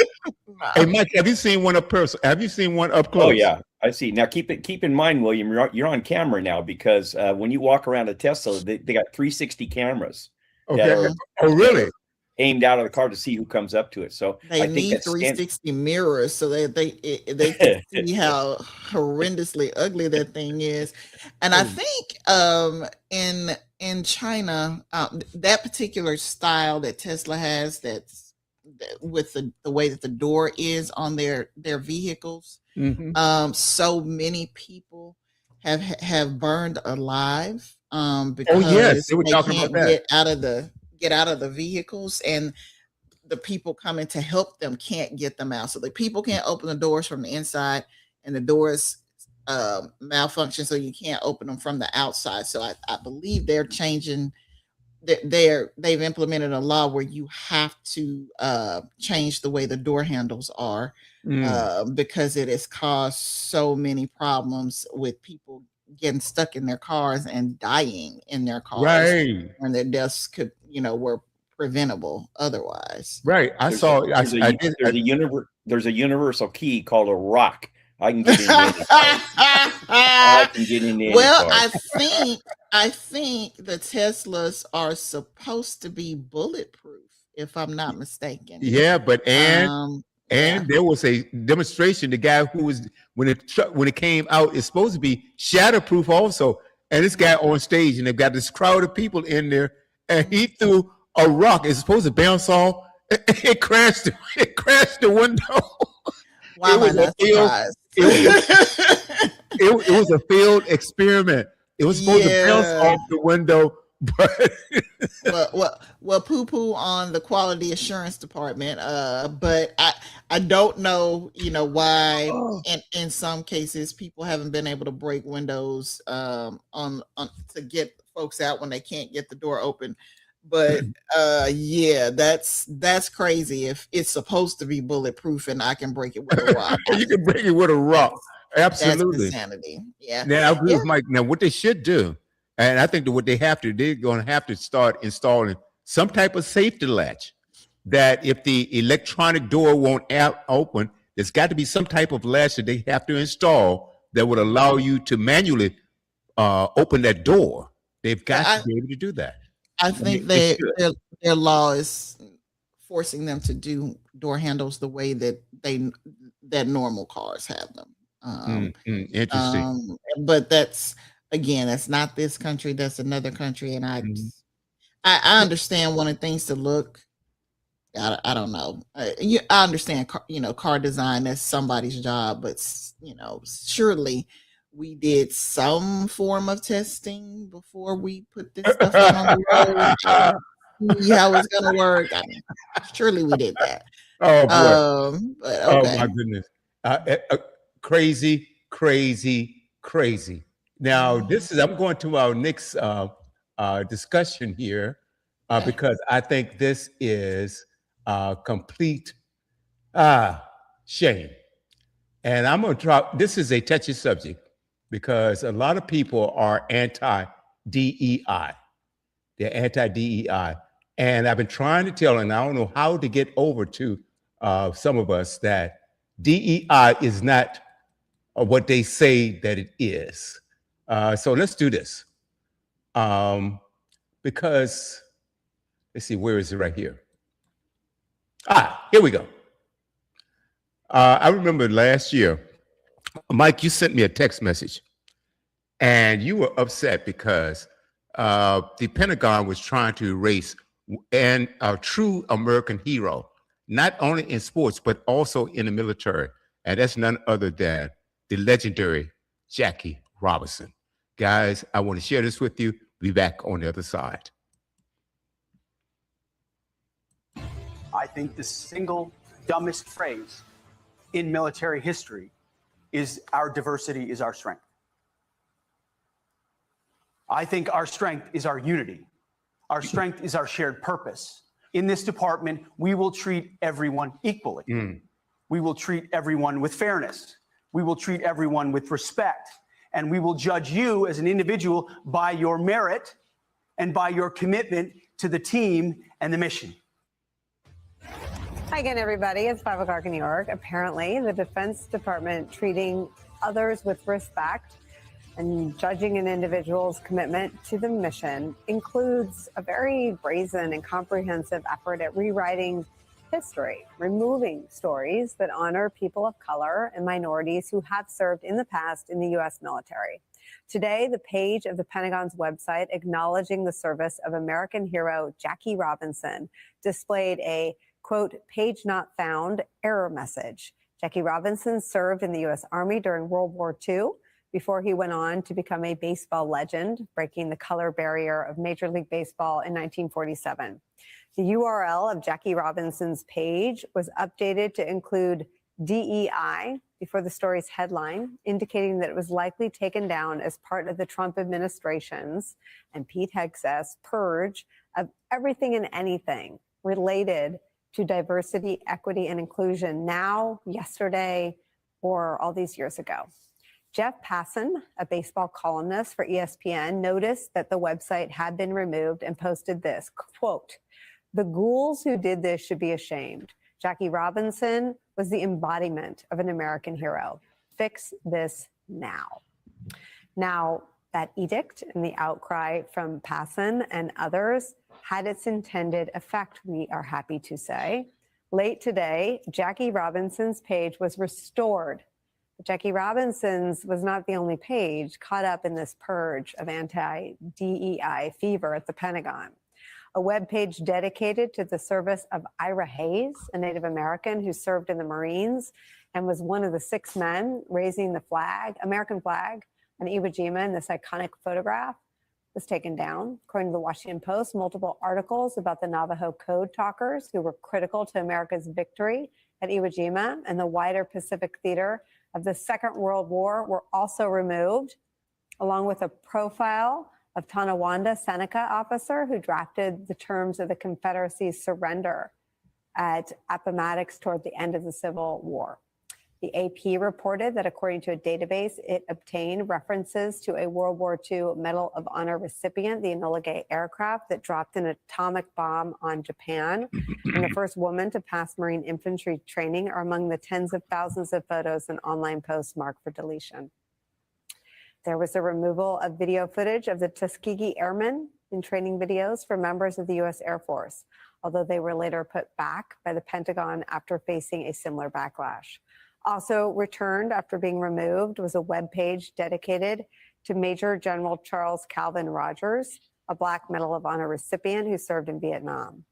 [SPEAKER 2] Nah.
[SPEAKER 1] Hey, Mike, have you seen one up close? Have you seen one up
[SPEAKER 3] Oh
[SPEAKER 1] close?
[SPEAKER 3] yeah, I see. Now keep in mind, William, you're on camera now because when you walk around a Tesla, they got 360 cameras that
[SPEAKER 1] Okay.
[SPEAKER 3] are
[SPEAKER 1] Oh, really?
[SPEAKER 3] aimed out of the car to see who comes up to it. So
[SPEAKER 2] They
[SPEAKER 3] I think
[SPEAKER 2] need
[SPEAKER 3] that's
[SPEAKER 2] 360 mirrors so that they can see how horrendously ugly that thing is. And I think in China, that particular style that Tesla has, with the way that the door is on their vehicles,
[SPEAKER 1] Hmm.
[SPEAKER 2] so many people have burned alive
[SPEAKER 1] Oh, yes,
[SPEAKER 2] because
[SPEAKER 1] they were
[SPEAKER 2] they
[SPEAKER 1] talking about
[SPEAKER 2] can't
[SPEAKER 1] that.
[SPEAKER 2] get out of the vehicles, and the people coming to help them can't get them out. So the people can't open the doors from the inside, and the doors malfunction, so you can't open them from the outside. So I believe they're changing. They've implemented a law where you have to change the way the door handles are,
[SPEAKER 1] Mm.
[SPEAKER 2] because it has caused so many problems with people getting stuck in their cars and dying in their cars,
[SPEAKER 1] Right,
[SPEAKER 2] and their deaths were preventable otherwise.
[SPEAKER 1] right. I
[SPEAKER 3] there's a
[SPEAKER 1] saw.
[SPEAKER 3] there's
[SPEAKER 1] I
[SPEAKER 3] a
[SPEAKER 1] did.
[SPEAKER 3] there's a universal key called a rock. I can get into any car. I can get into any
[SPEAKER 2] Well,
[SPEAKER 3] car.
[SPEAKER 2] I think the Teslas are supposed to be bulletproof, if I'm not mistaken.
[SPEAKER 1] Yeah, but
[SPEAKER 2] Yeah.
[SPEAKER 1] and there was a demonstration. The guy who was when it came out, it's supposed to be shatterproof also. And this guy on stage, and they've got this crowd of people in there, and he threw a rock. It's supposed to bounce off. It crashed. It crashed the window.
[SPEAKER 2] Why am I
[SPEAKER 1] was a
[SPEAKER 2] not
[SPEAKER 1] field.
[SPEAKER 2] surprised?
[SPEAKER 1] It was a failed experiment. It was supposed to bounce
[SPEAKER 2] Yeah.
[SPEAKER 1] off the window, but
[SPEAKER 2] Well, poo poo on the quality assurance department. But I don't know, why in some cases people haven't been able to break windows on to get folks out when they can't get the door open. But yeah, that's crazy. If it's supposed to be bulletproof and I can break it with a rock,
[SPEAKER 1] You can break it with a rock.
[SPEAKER 2] that's
[SPEAKER 1] Absolutely.
[SPEAKER 2] insanity. Yeah.
[SPEAKER 1] Now, I agree
[SPEAKER 2] Yeah.
[SPEAKER 1] with Mike. Now, what they should do, and I think that what they have to, they're going to have to start installing some type of safety latch that if the electronic door won't open, there's got to be some type of latch that they have to install that would allow you to manually open that door. They've got
[SPEAKER 2] Yeah,
[SPEAKER 1] to be able to do that.
[SPEAKER 2] I
[SPEAKER 1] I
[SPEAKER 2] think
[SPEAKER 1] mean, they should.
[SPEAKER 2] their law is forcing them to do door handles the way that normal cars have them.
[SPEAKER 1] Interesting.
[SPEAKER 2] But that's not this country. That's another country, and
[SPEAKER 1] Mhm.
[SPEAKER 2] I understand wanting things to look. I don't know. I understand car design. That's somebody's job, but surely we did some form of testing before we put this stuff out on the road and see how it's gonna work. I mean, surely we did that.
[SPEAKER 1] Oh boy.
[SPEAKER 2] But
[SPEAKER 1] Oh
[SPEAKER 2] okay.
[SPEAKER 1] my goodness. Crazy, crazy, crazy. Now, I'm going to our next discussion here
[SPEAKER 2] Okay.
[SPEAKER 1] because I think this is complete shame. And I'm going to drop, this is a touchy subject because a lot of people are anti-DEI. They're anti-DEI. And I've been trying to tell, and I don't know how to get over to some of us that DEI is not what they say that it is. So let's do this. Because, let's see, where is it right here? Here we go. I remember last year, Mike, you sent me a text message and you were upset because the Pentagon was trying to erase a true American hero, not only in sports, but also in the military. And that's none other than the legendary Jackie Robinson. Guys, I want to share this with you. Be back on the other side.
[SPEAKER 5] I think the single dumbest phrase in military history is our diversity is our strength. I think our strength is our unity. Our strength is our shared purpose. In this department, we will treat everyone equally. We will treat everyone with fairness. We will treat everyone with respect. And we will judge you as an individual by your merit and by your commitment to the team and the mission.
[SPEAKER 6] Hi again, everybody. It's 5 o'clock in New York. Apparently, the Defense Department treating others with respect and judging an individual's commitment to the mission includes a very brazen and comprehensive effort at rewriting history, removing stories that honor people of color and minorities who have served in the past in the U.S. military. Today, the page of the Pentagon's website acknowledging the service of American hero Jackie Robinson displayed a, quote, page not found error message. Jackie Robinson served in the U.S. Army during World War II before he went on to become a baseball legend, breaking the color barrier of Major League Baseball in 1947. The URL of Jackie Robinson's page was updated to include DEI before the story's headline, indicating that it was likely taken down as part of the Trump administration's and Pete Hegseth's purge of everything and anything related to diversity, equity, and inclusion now, yesterday, or all these years ago. Jeff Passan, a baseball columnist for ESPN, noticed that the website had been removed and posted this, quote, "The ghouls who did this should be ashamed. Jackie Robinson was the embodiment of an American hero. Fix this now." Now, that edict and the outcry from Passan and others had its intended effect, we are happy to say. Late today, Jackie Robinson's page was restored. Jackie Robinson's was not the only page caught up in this purge of anti-DEI fever at the Pentagon. A webpage dedicated to the service of Ira Hayes, a Native American who served in the Marines and was one of the 6 men raising the flag, American flag, on Iwo Jima in this iconic photograph, was taken down. According to the Washington Post, multiple articles about the Navajo code talkers who were critical to America's victory at Iwo Jima and the wider Pacific theater of the Second World War were also removed, along with a profile of Tonawanda Seneca officer who drafted the terms of the Confederacy's surrender at Appomattox toward the end of the Civil War. The AP reported that according to a database it obtained, references to a World War II Medal of Honor recipient, the Enola Gay aircraft that dropped an atomic bomb on Japan, and the first woman to pass Marine infantry training are among the tens of thousands of photos and online posts marked for deletion. There was a removal of video footage of the Tuskegee Airmen in training videos for members of the U.S. Air Force, although they were later put back by the Pentagon after facing a similar backlash. Also returned after being removed was a webpage dedicated to Major General Charles Calvin Rogers, a Black Medal of Honor recipient who served in Vietnam.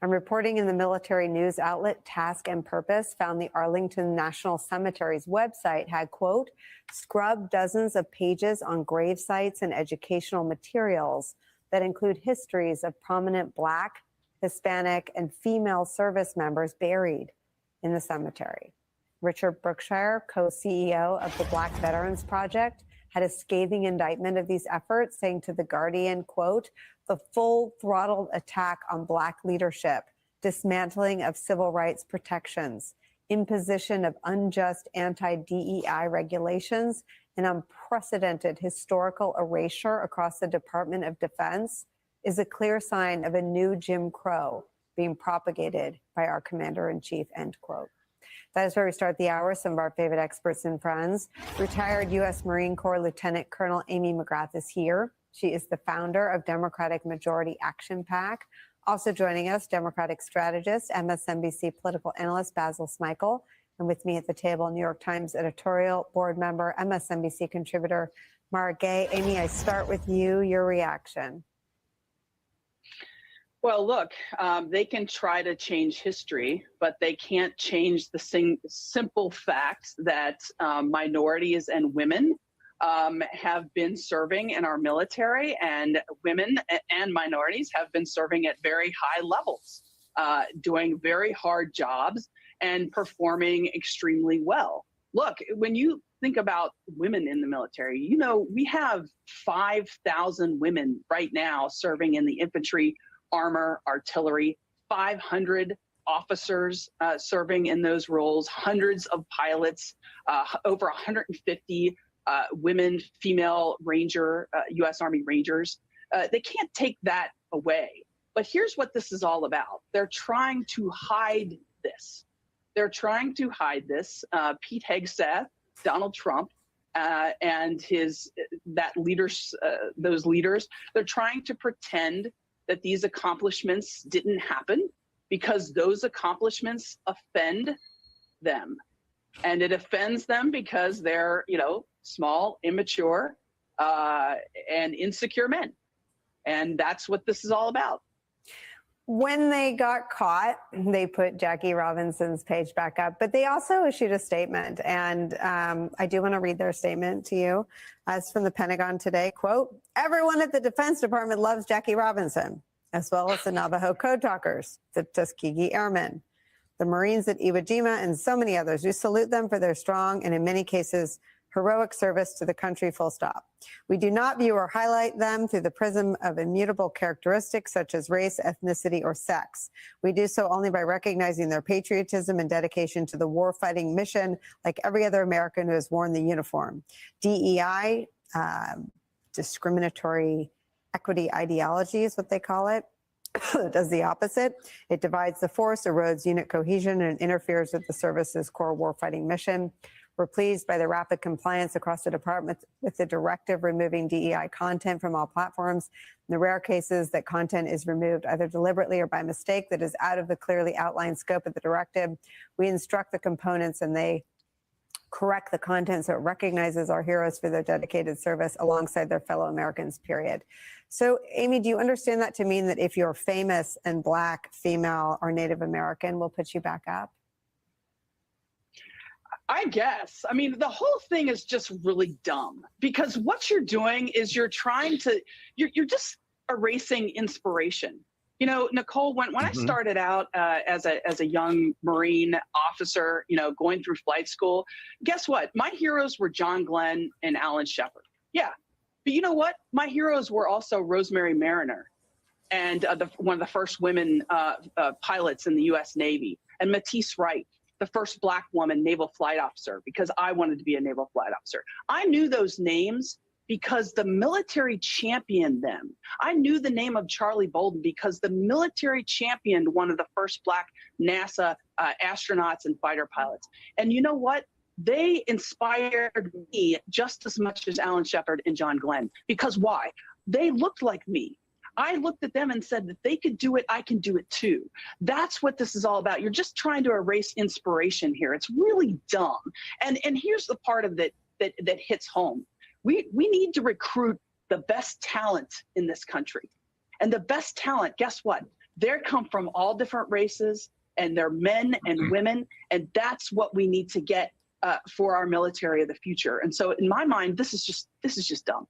[SPEAKER 6] And reporting in the military news outlet Task and Purpose found the Arlington National Cemetery's website had, quote, scrubbed dozens of pages on grave sites and educational materials that include histories of prominent Black, Hispanic, and female service members buried in the cemetery. Richard Brookshire, co-CEO of the Black Veterans Project, had a scathing indictment of these efforts, saying to The Guardian, quote, the full-throttled attack on Black leadership, dismantling of civil rights protections, imposition of unjust anti-DEI regulations, and unprecedented historical erasure across the Department of Defense is a clear sign of a new Jim Crow being propagated by our commander-in-chief, end quote. That is where we start the hour. Some of our favorite experts and friends. Retired U.S. Marine Corps Lieutenant Colonel Amy McGrath is here. She is the founder of Democratic Majority Action PAC. Also joining us, Democratic strategist, MSNBC political analyst Basil Smikle. And with me at the table, New York Times editorial board member, MSNBC contributor Mara Gay. Amy, I start with you. Your reaction.
[SPEAKER 7] Well, look, they can try to change history, but they can't change the simple fact that minorities and women have been serving in our military, and women and minorities have been serving at very high levels, doing very hard jobs and performing extremely well. Look, when you think about women in the military, you know, we have 5,000 women right now serving in the infantry, armor, artillery, 500 officers serving in those roles, hundreds of pilots, over 150 women, female Ranger, U.S. Army Rangers. They can't take that away. But here's what this is all about. They're trying to hide this. They're trying to hide this. Pete Hegseth, Donald Trump, and those leaders, they're trying to pretend that these accomplishments didn't happen because those accomplishments offend them. And it offends them because they're, you know, small, immature, and insecure men. And that's what this is all about.
[SPEAKER 6] When they got caught, they put Jackie Robinson's page back up, but they also issued a statement. And I do want to read their statement to you. It's from the Pentagon today, quote, everyone at the Defense Department loves Jackie Robinson, as well as the Navajo Code Talkers, the Tuskegee Airmen, the Marines at Iwo Jima, and so many others. We salute them for their strong and in many cases, heroic service to the country, full stop. We do not view or highlight them through the prism of immutable characteristics such as race, ethnicity, or sex. We do so only by recognizing their patriotism and dedication to the war-fighting mission, like every other American who has worn the uniform. DEI, discriminatory equity ideology is what they call it, does the opposite. It divides the force, erodes unit cohesion, and interferes with the service's core warfighting mission. We're pleased by the rapid compliance across the department with the directive removing DEI content from all platforms. In the rare cases that content is removed either deliberately or by mistake that is out of the clearly outlined scope of the directive, we instruct the components and they correct the content so it recognizes our heroes for their dedicated service alongside their fellow Americans, period. So, Amy, do you understand that to mean that if you're famous and Black, female, or Native American, we'll put you back up?
[SPEAKER 7] I guess. I mean, the whole thing is just really dumb because what you're doing is you're just erasing inspiration. You know, Nicole, when I started out as a young Marine officer, you know, going through flight school, guess what? My heroes were John Glenn and Alan Shepard. Yeah, But you know what? My heroes were also Rosemary Mariner and one of the first women pilots in the U.S. Navy, and Matisse Wright, the first Black woman naval flight officer, because I wanted to be a naval flight officer. I knew those names because the military championed them. I knew the name of Charlie Bolden because the military championed one of the first Black NASA astronauts and fighter pilots. And you know what? They inspired me just as much as Alan Shepard and John Glenn. Because why? They looked like me. I looked at them and said that they could do it, I can do it too. That's what this is all about. You're just trying to erase inspiration here. It's really dumb. And here's the part of it that hits home. We need to recruit the best talent in this country. And the best talent, guess what? They come from all different races, and they're men and women, and that's what we need to get for our military of the future. And so in my mind, this is just dumb.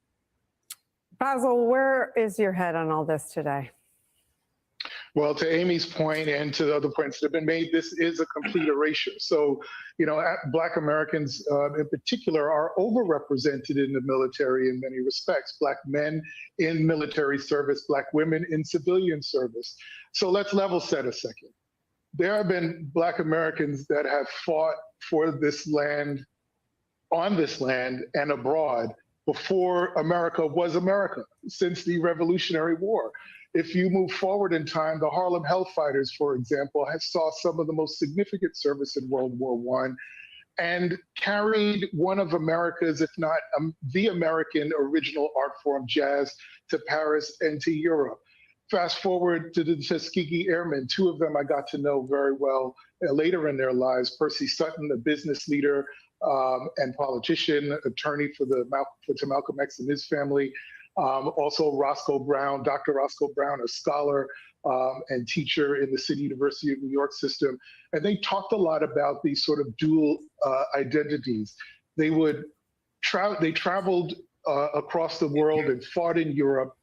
[SPEAKER 6] Basil, where is your head on all this today?
[SPEAKER 8] Well, to Amy's point and to the other points that have been made, this is a complete erasure. So, you know, Black Americans in particular are overrepresented in the military in many respects. Black men in military service, Black women in civilian service. So let's level set a second. There have been Black Americans that have fought for this land, on this land and abroad before America was America, since the Revolutionary War. If you move forward in time, the Harlem Hellfighters, for example, saw some of the most significant service in World War I and carried one of America's, if not the American original art form, jazz, to Paris and to Europe. Fast forward to the Tuskegee Airmen, two of them I got to know very well later in their lives. Percy Sutton, a business leader and politician, attorney for Malcolm X and his family. Also Roscoe Brown, Dr. Roscoe Brown, a scholar and teacher in the City University of New York system. And they talked a lot about these sort of dual identities. They traveled across the world and fought in Europe.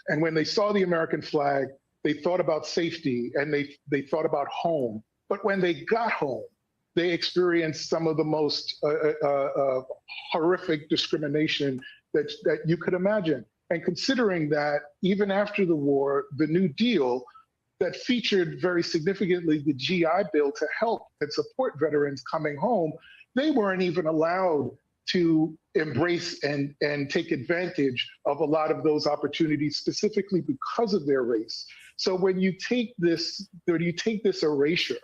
[SPEAKER 8] And when they saw the American flag, they thought about safety and they thought about home. But when they got home, they experienced some of the most horrific discrimination that you could imagine. And considering that even after the war, the New Deal that featured very significantly the GI Bill to help and support veterans coming home, they weren't even allowed to embrace and take advantage of a lot of those opportunities specifically because of their race. So when you take this erasure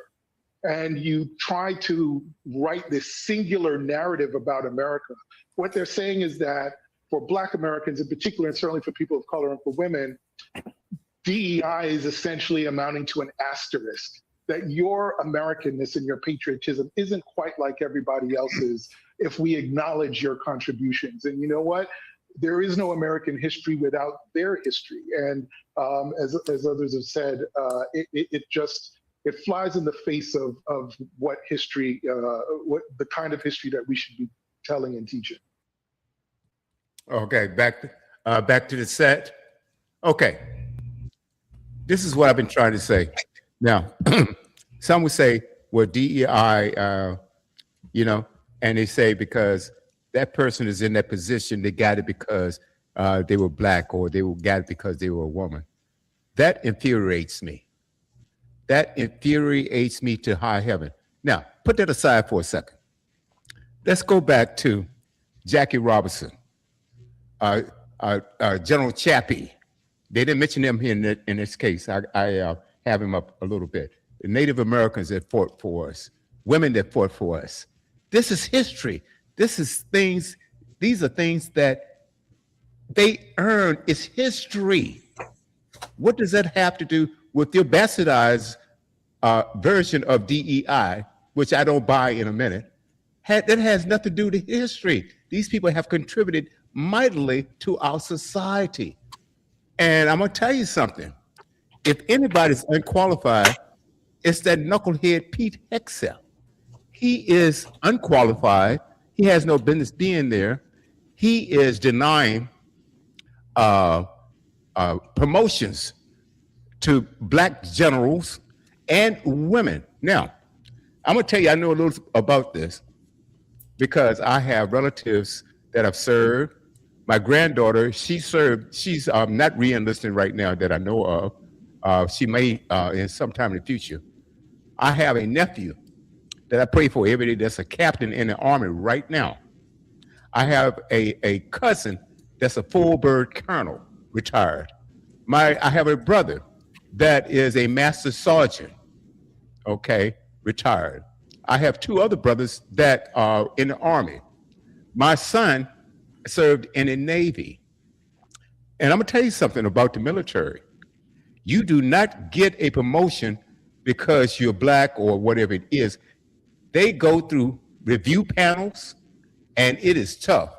[SPEAKER 8] and you try to write this singular narrative about America, what they're saying is that for Black Americans in particular, and certainly for people of color and for women, DEI is essentially amounting to an asterisk, that your Americanness and your patriotism isn't quite like everybody else's if we acknowledge your contributions. And you know what? There is no American history without their history. And as others have said, it flies in the face of what history, what the kind of history that we should be telling and teaching.
[SPEAKER 1] Okay, back to the set. Okay, this is what I've been trying to say. Now, some would say, well, DEI, you know, and they say because that person is in that position, they got it because they were Black, or they got it because they were a woman. That infuriates me. That infuriates me to high heaven. Now, put that aside for a second. Let's go back to Jackie Robinson, General Chappie. They didn't mention him here in this case. I have him up a little bit. The Native Americans that fought for us, women that fought for us. This is history. These are things that they earned. It's history. What does that have to do with your bastardized version of DEI, which I don't buy in a minute? That has nothing to do with history. These people have contributed mightily to our society. And I'm going to tell you something. If anybody's unqualified, it's that knucklehead Pete Hegseth. He is unqualified. He has no business being there. He is denying promotions to Black generals and women. Now, I'm going to tell you, I know a little about this because I have relatives that have served. My granddaughter, she served. She's not re-enlisting right now that I know of. She may in sometime in the future. I have a nephew that I pray for every day. That's a captain in the army right now. I have a cousin that's a full bird colonel, retired. I have a brother that is a master sergeant, okay, retired. I have two other brothers that are in the army. My son served in the Navy. And I'm gonna tell you something about the military. You do not get a promotion because you're black or whatever it is. They go through review panels, and it is tough.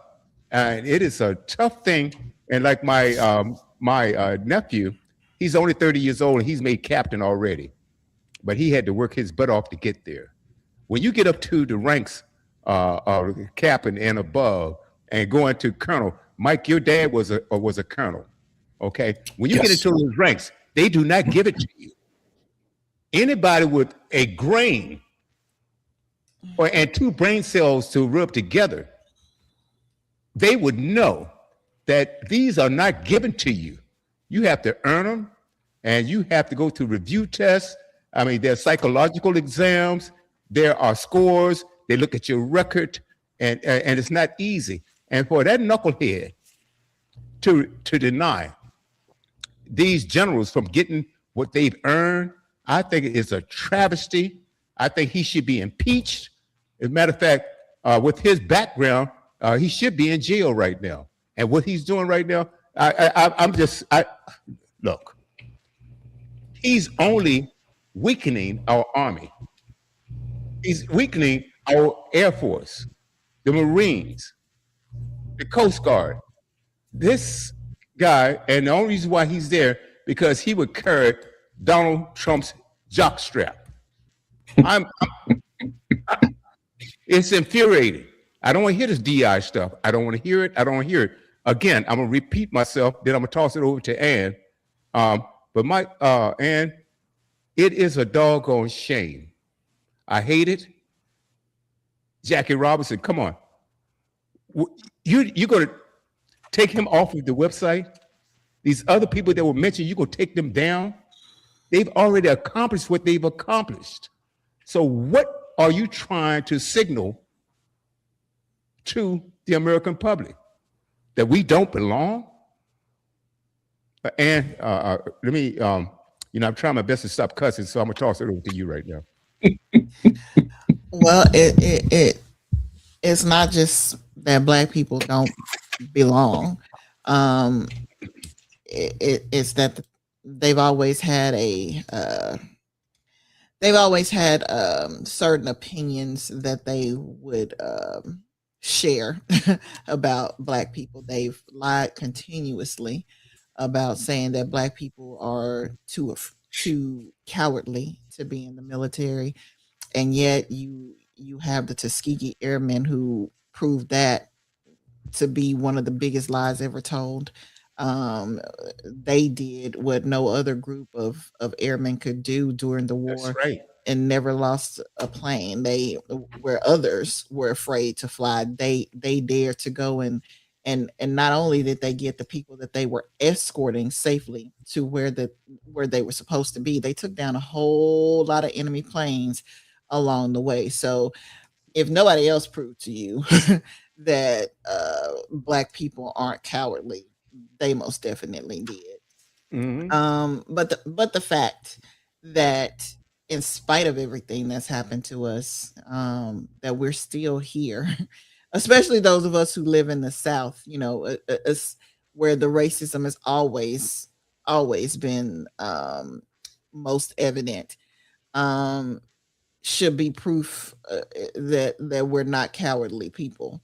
[SPEAKER 1] And it is a tough thing. And like my nephew, he's only 30 years old and he's made captain already, but he had to work his butt off to get there. When you get up to the ranks of captain and above, and going to colonel, Mike, your dad was a colonel. Okay, when you get into those ranks, they do not give it to you. Anybody with a grain and two brain cells to rub together, they would know that these are not given to you. You have to earn them, and you have to go through review tests. I mean, there are psychological exams, there are scores, they look at your record, and it's not easy. And for that knucklehead to deny these generals from getting what they've earned, I think it is a travesty. I think he should be impeached. As a matter of fact, with his background, he should be in jail right now. And what he's doing right now, look, he's only weakening our army. He's weakening our Air Force, the Marines, the Coast Guard. This guy, and the only reason why he's there, because he would carry Donald Trump's jockstrap. It's infuriating. I don't want to hear this DI stuff. I don't want to hear it. I don't want to hear it. Again, I'm going to repeat myself, then I'm going to toss it over to Ann. But Ann, it is a doggone shame. I hate it. Jackie Robinson, come on. You're going to take him off of the website? These other people that were mentioned, you're going to take them down? They've already accomplished what they've accomplished. So what are you trying to signal to the American public? That we don't belong? And let me, I'm trying my best to stop cussing, so I'm going to toss it over to you right now.
[SPEAKER 2] Well, it's not just that Black people don't belong. It's that they've always had certain opinions that they would share about Black people. They've lied continuously about saying that Black people are too cowardly to be in the military, and yet you have the Tuskegee Airmen who proved that to be one of the biggest lies ever told. They did what no other group of airmen could do during the war.
[SPEAKER 1] That's right.
[SPEAKER 2] And never lost a plane. They, where others were afraid to fly, they dared to go, and not only did they get the people that they were escorting safely to where they were supposed to be, they took down a whole lot of enemy planes along the way. So if nobody else proved to you that Black people aren't cowardly, they most definitely did. Mm-hmm. But the fact that in spite of everything that's happened to us, that we're still here, especially those of us who live in the South, where the racism has always been most evident, should be proof that we're not cowardly people.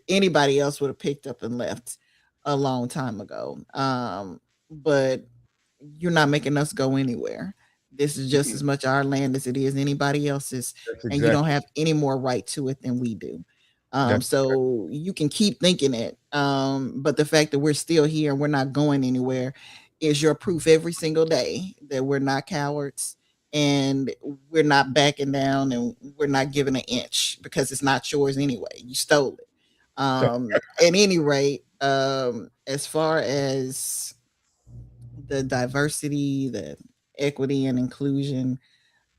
[SPEAKER 2] Anybody else would have picked up and left a long time ago. But you're not making us go anywhere. This is just as much our land as it is anybody else's. Exactly. And you don't have any more right to it than we do. So you can keep thinking it. But the fact that we're still here and we're not going anywhere is your proof every single day that we're not cowards and we're not backing down and we're not giving an inch because it's not yours anyway. You stole it. At any rate, as far as the diversity, the equity and inclusion,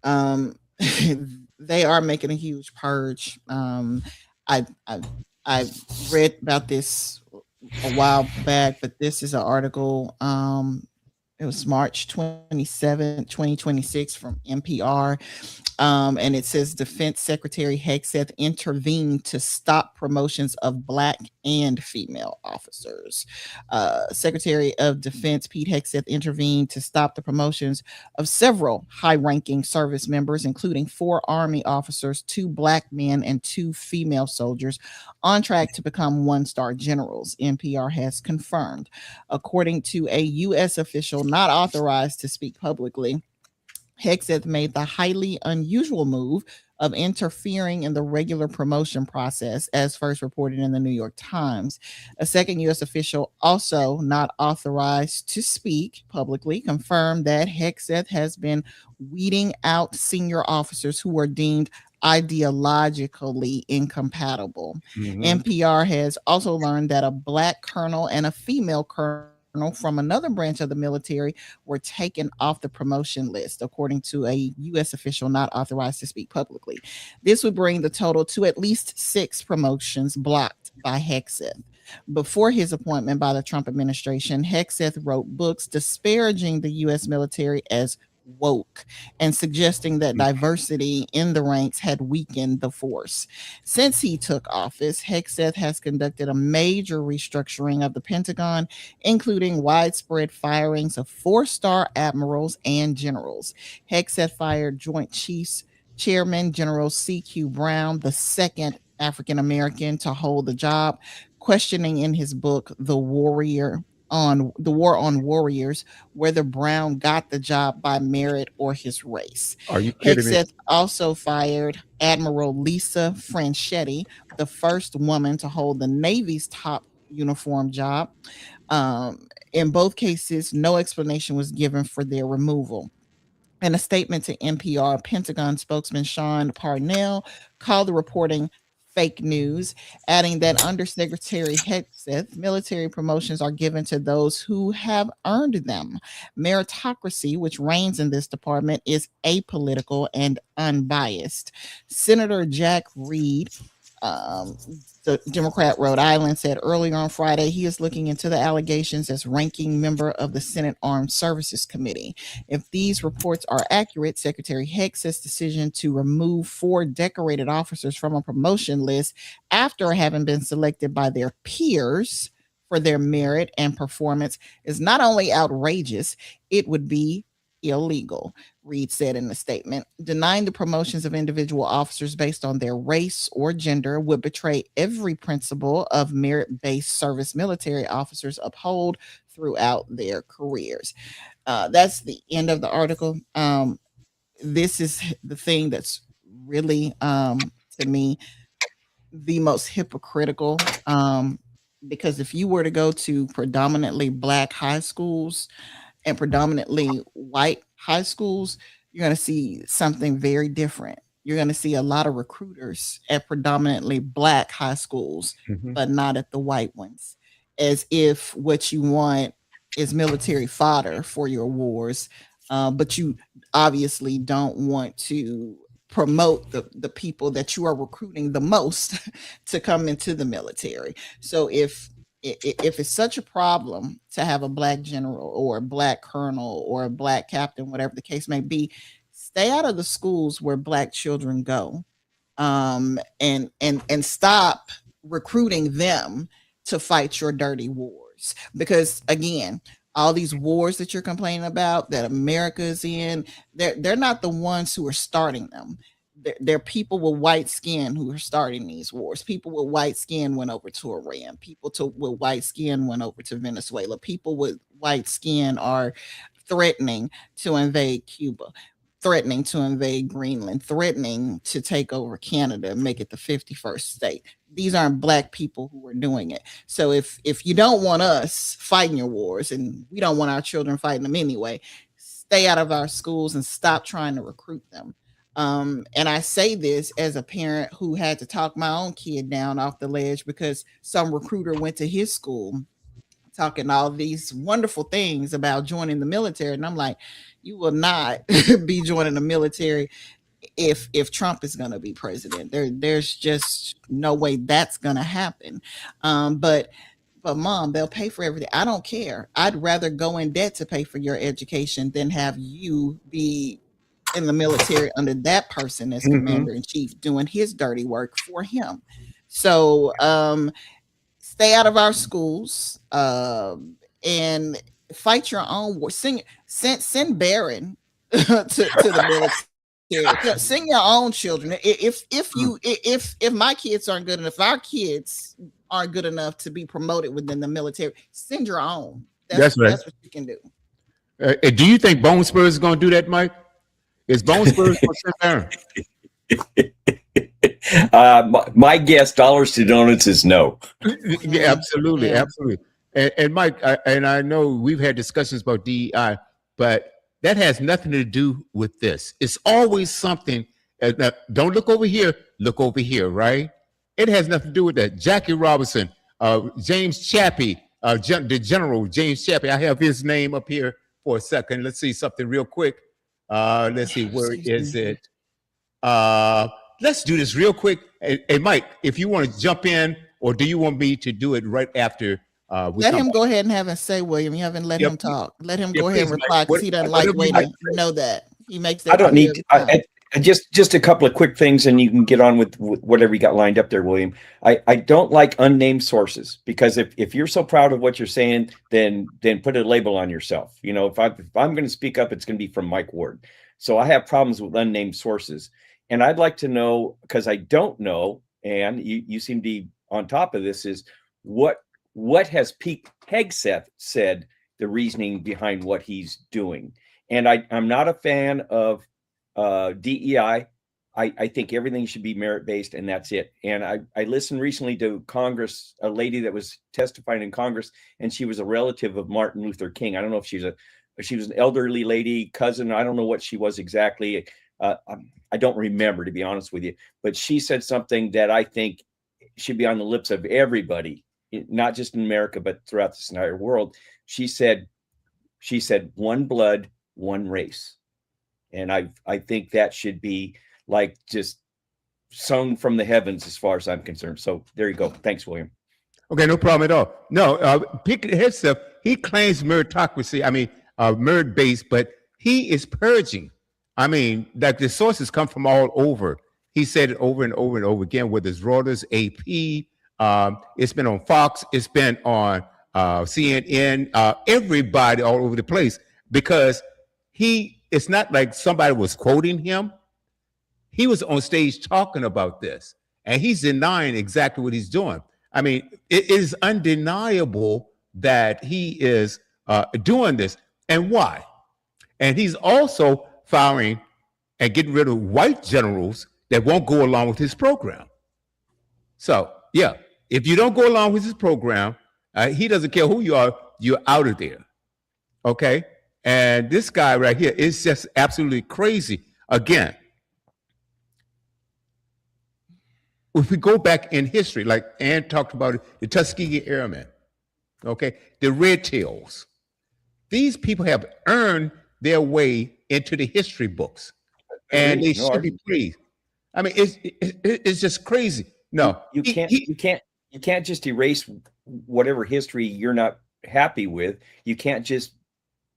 [SPEAKER 2] um, they are making a huge purge. I, I I read about this a while back, but this is an article. It was March 27th, 2026 from NPR. And it says Defense Secretary Hegseth intervened to stop promotions of Black and female officers. Secretary of Defense Pete Hegseth intervened to stop the promotions of several high ranking service members, including 4 Army officers, 2 Black men, and 2 female soldiers on track to become 1-star generals, NPR has confirmed. According to a U.S. official not authorized to speak publicly, Hegseth made the highly unusual move of interfering in the regular promotion process, as first reported in the New York Times. A second U.S. official, also not authorized to speak publicly, confirmed that Hegseth has been weeding out senior officers who were deemed ideologically incompatible. NPR has also learned that a Black colonel and a female colonel from another branch of the military were taken off the promotion list, according to a U.S. official not authorized to speak publicly. This would bring the total to at least 6 promotions blocked by Hegseth. Before his appointment by the Trump administration, Hegseth wrote books disparaging the U.S. military as woke and suggesting that diversity in the ranks had weakened the force. Since he took office, Hegseth has conducted a major restructuring of the Pentagon, including widespread firings of 4-star admirals and generals. Hegseth fired Joint Chiefs Chairman General C.Q. Brown, the second African American to hold the job, questioning in his book The War on Warriors whether Brown got the job by merit or his race.
[SPEAKER 1] Are you kidding me?
[SPEAKER 2] Hegseth also fired Admiral Lisa Franchetti, the first woman to hold the Navy's top uniform job. In both cases, no explanation was given for their removal. In a statement to NPR, Pentagon spokesman Sean Parnell called the reporting fake news, adding that Undersecretary Hegseth, military promotions are given to those who have earned them. Meritocracy, which reigns in this department, is apolitical and unbiased. Senator Jack Reed, the Democrat Rhode Island, said earlier on Friday he is looking into the allegations as ranking member of the Senate Armed Services Committee. If these reports are accurate, Secretary Hegseth's decision to remove 4 decorated officers from a promotion list after having been selected by their peers for their merit and performance is not only outrageous, it would be illegal, Reed said in a statement. Denying the promotions of individual officers based on their race or gender would betray every principle of merit-based service military officers uphold throughout their careers. That's the end of the article. This is the thing that's really, to me, the most hypocritical. Because if you were to go to predominantly Black high schools and predominantly white high schools, you're going to see something very different. You're going to see a lot of recruiters at predominantly Black high schools, but not at the white ones, as if what you want is military fodder for your wars. But you obviously don't want to promote the people that you are recruiting the most to come into the military. So if it's such a problem to have a Black general or a Black colonel or a Black captain, whatever the case may be, stay out of the schools where Black children go, and stop recruiting them to fight your dirty wars. Because again, all these wars that you're complaining about that America is in, they're not the ones who are starting them. They're people with white skin who are starting these wars. People with white skin went over to Iran. With white skin went over to Venezuela. People with white skin are threatening to invade Cuba, threatening to invade Greenland, threatening to take over Canada and make it the 51st state. These aren't Black people who are doing it. So if you don't want us fighting your wars, and we don't want our children fighting them anyway, stay out of our schools and stop trying to recruit them. And I say this as a parent who had to talk my own kid down off the ledge because some recruiter went to his school talking all these wonderful things about joining the military. And I'm like, you will not be joining the military if Trump is going to be president. There's just no way that's going to happen. But mom, they'll pay for everything. I don't care. I'd rather go in debt to pay for your education than have you be in the military under that person as commander in chief doing his dirty work for him. So stay out of our schools and fight your own war. Send Barron to the military. Yeah, send your own children. If my kids aren't good enough, if our kids aren't good enough to be promoted within the military, send your own.
[SPEAKER 1] That's right.
[SPEAKER 2] That's what you can do.
[SPEAKER 1] Do you think Bone Spurs is going to do that, Mike? Is Bone Spurs going to send Barron?
[SPEAKER 3] My guess, dollars to donuts, is no.
[SPEAKER 1] Yeah, absolutely, absolutely. And Mike, I know we've had discussions about DEI, but that has nothing to do with this. It's always something. Don't look over here. Look over here, right? It has nothing to do with that. Jackie Robinson, James Chappie, the General James Chappie. I have his name up here for a second. Let's see something real quick. Let's see, where is it? Let's do this real quick. Hey, Mike, if you want to jump in, or do you want me to do it right after?
[SPEAKER 2] Let him go ahead and have a say, William. You haven't let him talk. Let him go ahead and reply because he doesn't like waiting. You know that. He makes that.
[SPEAKER 3] I don't need just a couple of quick things, and you can get on with whatever you got lined up there, William. I don't like unnamed sources, because if you're so proud of what you're saying, then put a label on yourself. You know, if I'm going to speak up, it's going to be from Mike Ward. So I have problems with unnamed sources, and I'd like to know, because I don't know, and you seem to be on top of this, is what has Pete Hegseth said the reasoning behind what he's doing. And I'm not a fan of DEI. I think everything should be merit-based, and that's it. And I listened recently to Congress, a lady that was testifying in Congress, and she was a relative of Martin Luther King. I don't know if she was an elderly lady, cousin. I don't know what she was exactly. I don't remember, to be honest with you. But she said something that I think should be on the lips of everybody, not just in America, but throughout this entire world. She said, one blood, one race. And I think that should be like just sung from the heavens as far as I'm concerned. So there you go. Thanks, William.
[SPEAKER 1] Okay, no problem at all. No, Pete Hegseth, he claims meritocracy. I mean, merit-based, but he is purging. I mean, like the sources come from all over. He said it over and over and over again, whether it's Reuters, AP, it's been on Fox, it's been on CNN, everybody all over the place, because it's not like somebody was quoting him. He was on stage talking about this, and he's denying exactly what he's doing. I mean, it is undeniable that he is doing this. And why? And he's also firing and getting rid of white generals that won't go along with his program. So, yeah, if you don't go along with his program, he doesn't care who you are, you're out of there. Okay? And this guy right here is just absolutely crazy. Again, if we go back in history, like Ann talked about it, the Tuskegee Airmen, okay, the Red Tails, these people have earned their way into the history books, and they should be praised. I mean, it's just crazy. No,
[SPEAKER 3] you can't just erase whatever history you're not happy with. You can't just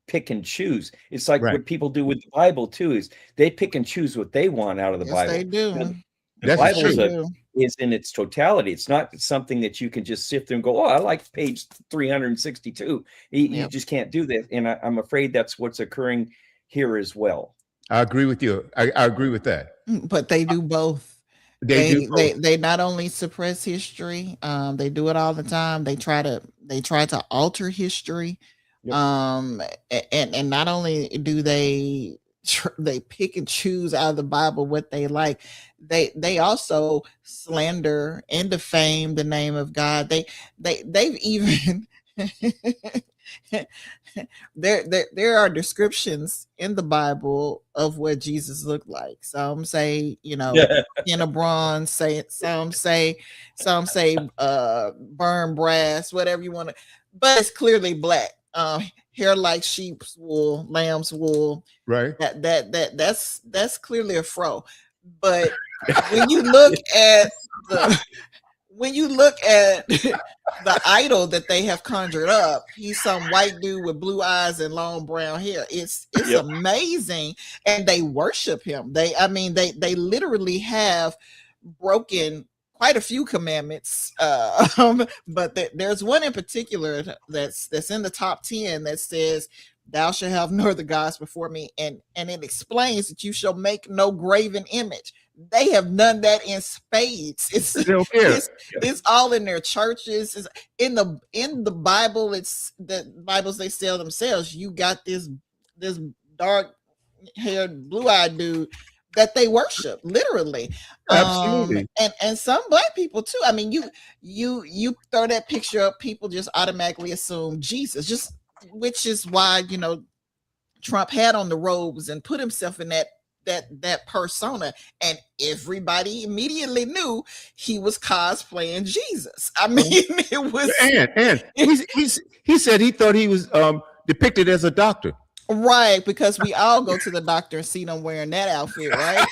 [SPEAKER 3] pick and choose. It's like what people do with the Bible too, is they pick and choose what they want out of the Bible.
[SPEAKER 2] They do.
[SPEAKER 3] The Bible is in its totality. It's not something that you can just sit there and go, oh, I like page 362. You just can't do that. And I'm afraid that's what's occurring here as well.
[SPEAKER 1] I agree with you. I agree with that.
[SPEAKER 2] But they do both. They not only suppress history, they do it all the time. They try to alter history. Yep. And not only do they pick and choose out of the Bible what they like, they also slander and defame the name of God. They've even there are descriptions in the Bible of what Jesus looked like. Some say, in a bronze, some say burn brass, whatever you want to, but it's clearly black. Hair like sheep's wool, lamb's wool.
[SPEAKER 1] Right.
[SPEAKER 2] That's clearly a fro. But when you look at the the idol that they have conjured up, he's some white dude with blue eyes and long brown hair. It's amazing, and they worship him. They literally have broken quite a few commandments, but there's one in particular that's in the top 10 that says, "Thou shalt have no other gods before me," and it explains that you shall make no graven image. They have done that in spades. It's all in their churches. It's in the Bible. It's the Bibles they sell themselves. You got this dark haired, blue eyed dude that they worship, literally.
[SPEAKER 1] Absolutely.
[SPEAKER 2] And some black people too. I mean, you throw that picture up, people just automatically assume Jesus, which is why Trump had on the robes and put himself in that persona, and everybody immediately knew he was cosplaying Jesus. I mean, it was
[SPEAKER 1] and he said he thought he was depicted as a doctor.
[SPEAKER 2] Right, because we all go to the doctor and see them wearing that outfit, right?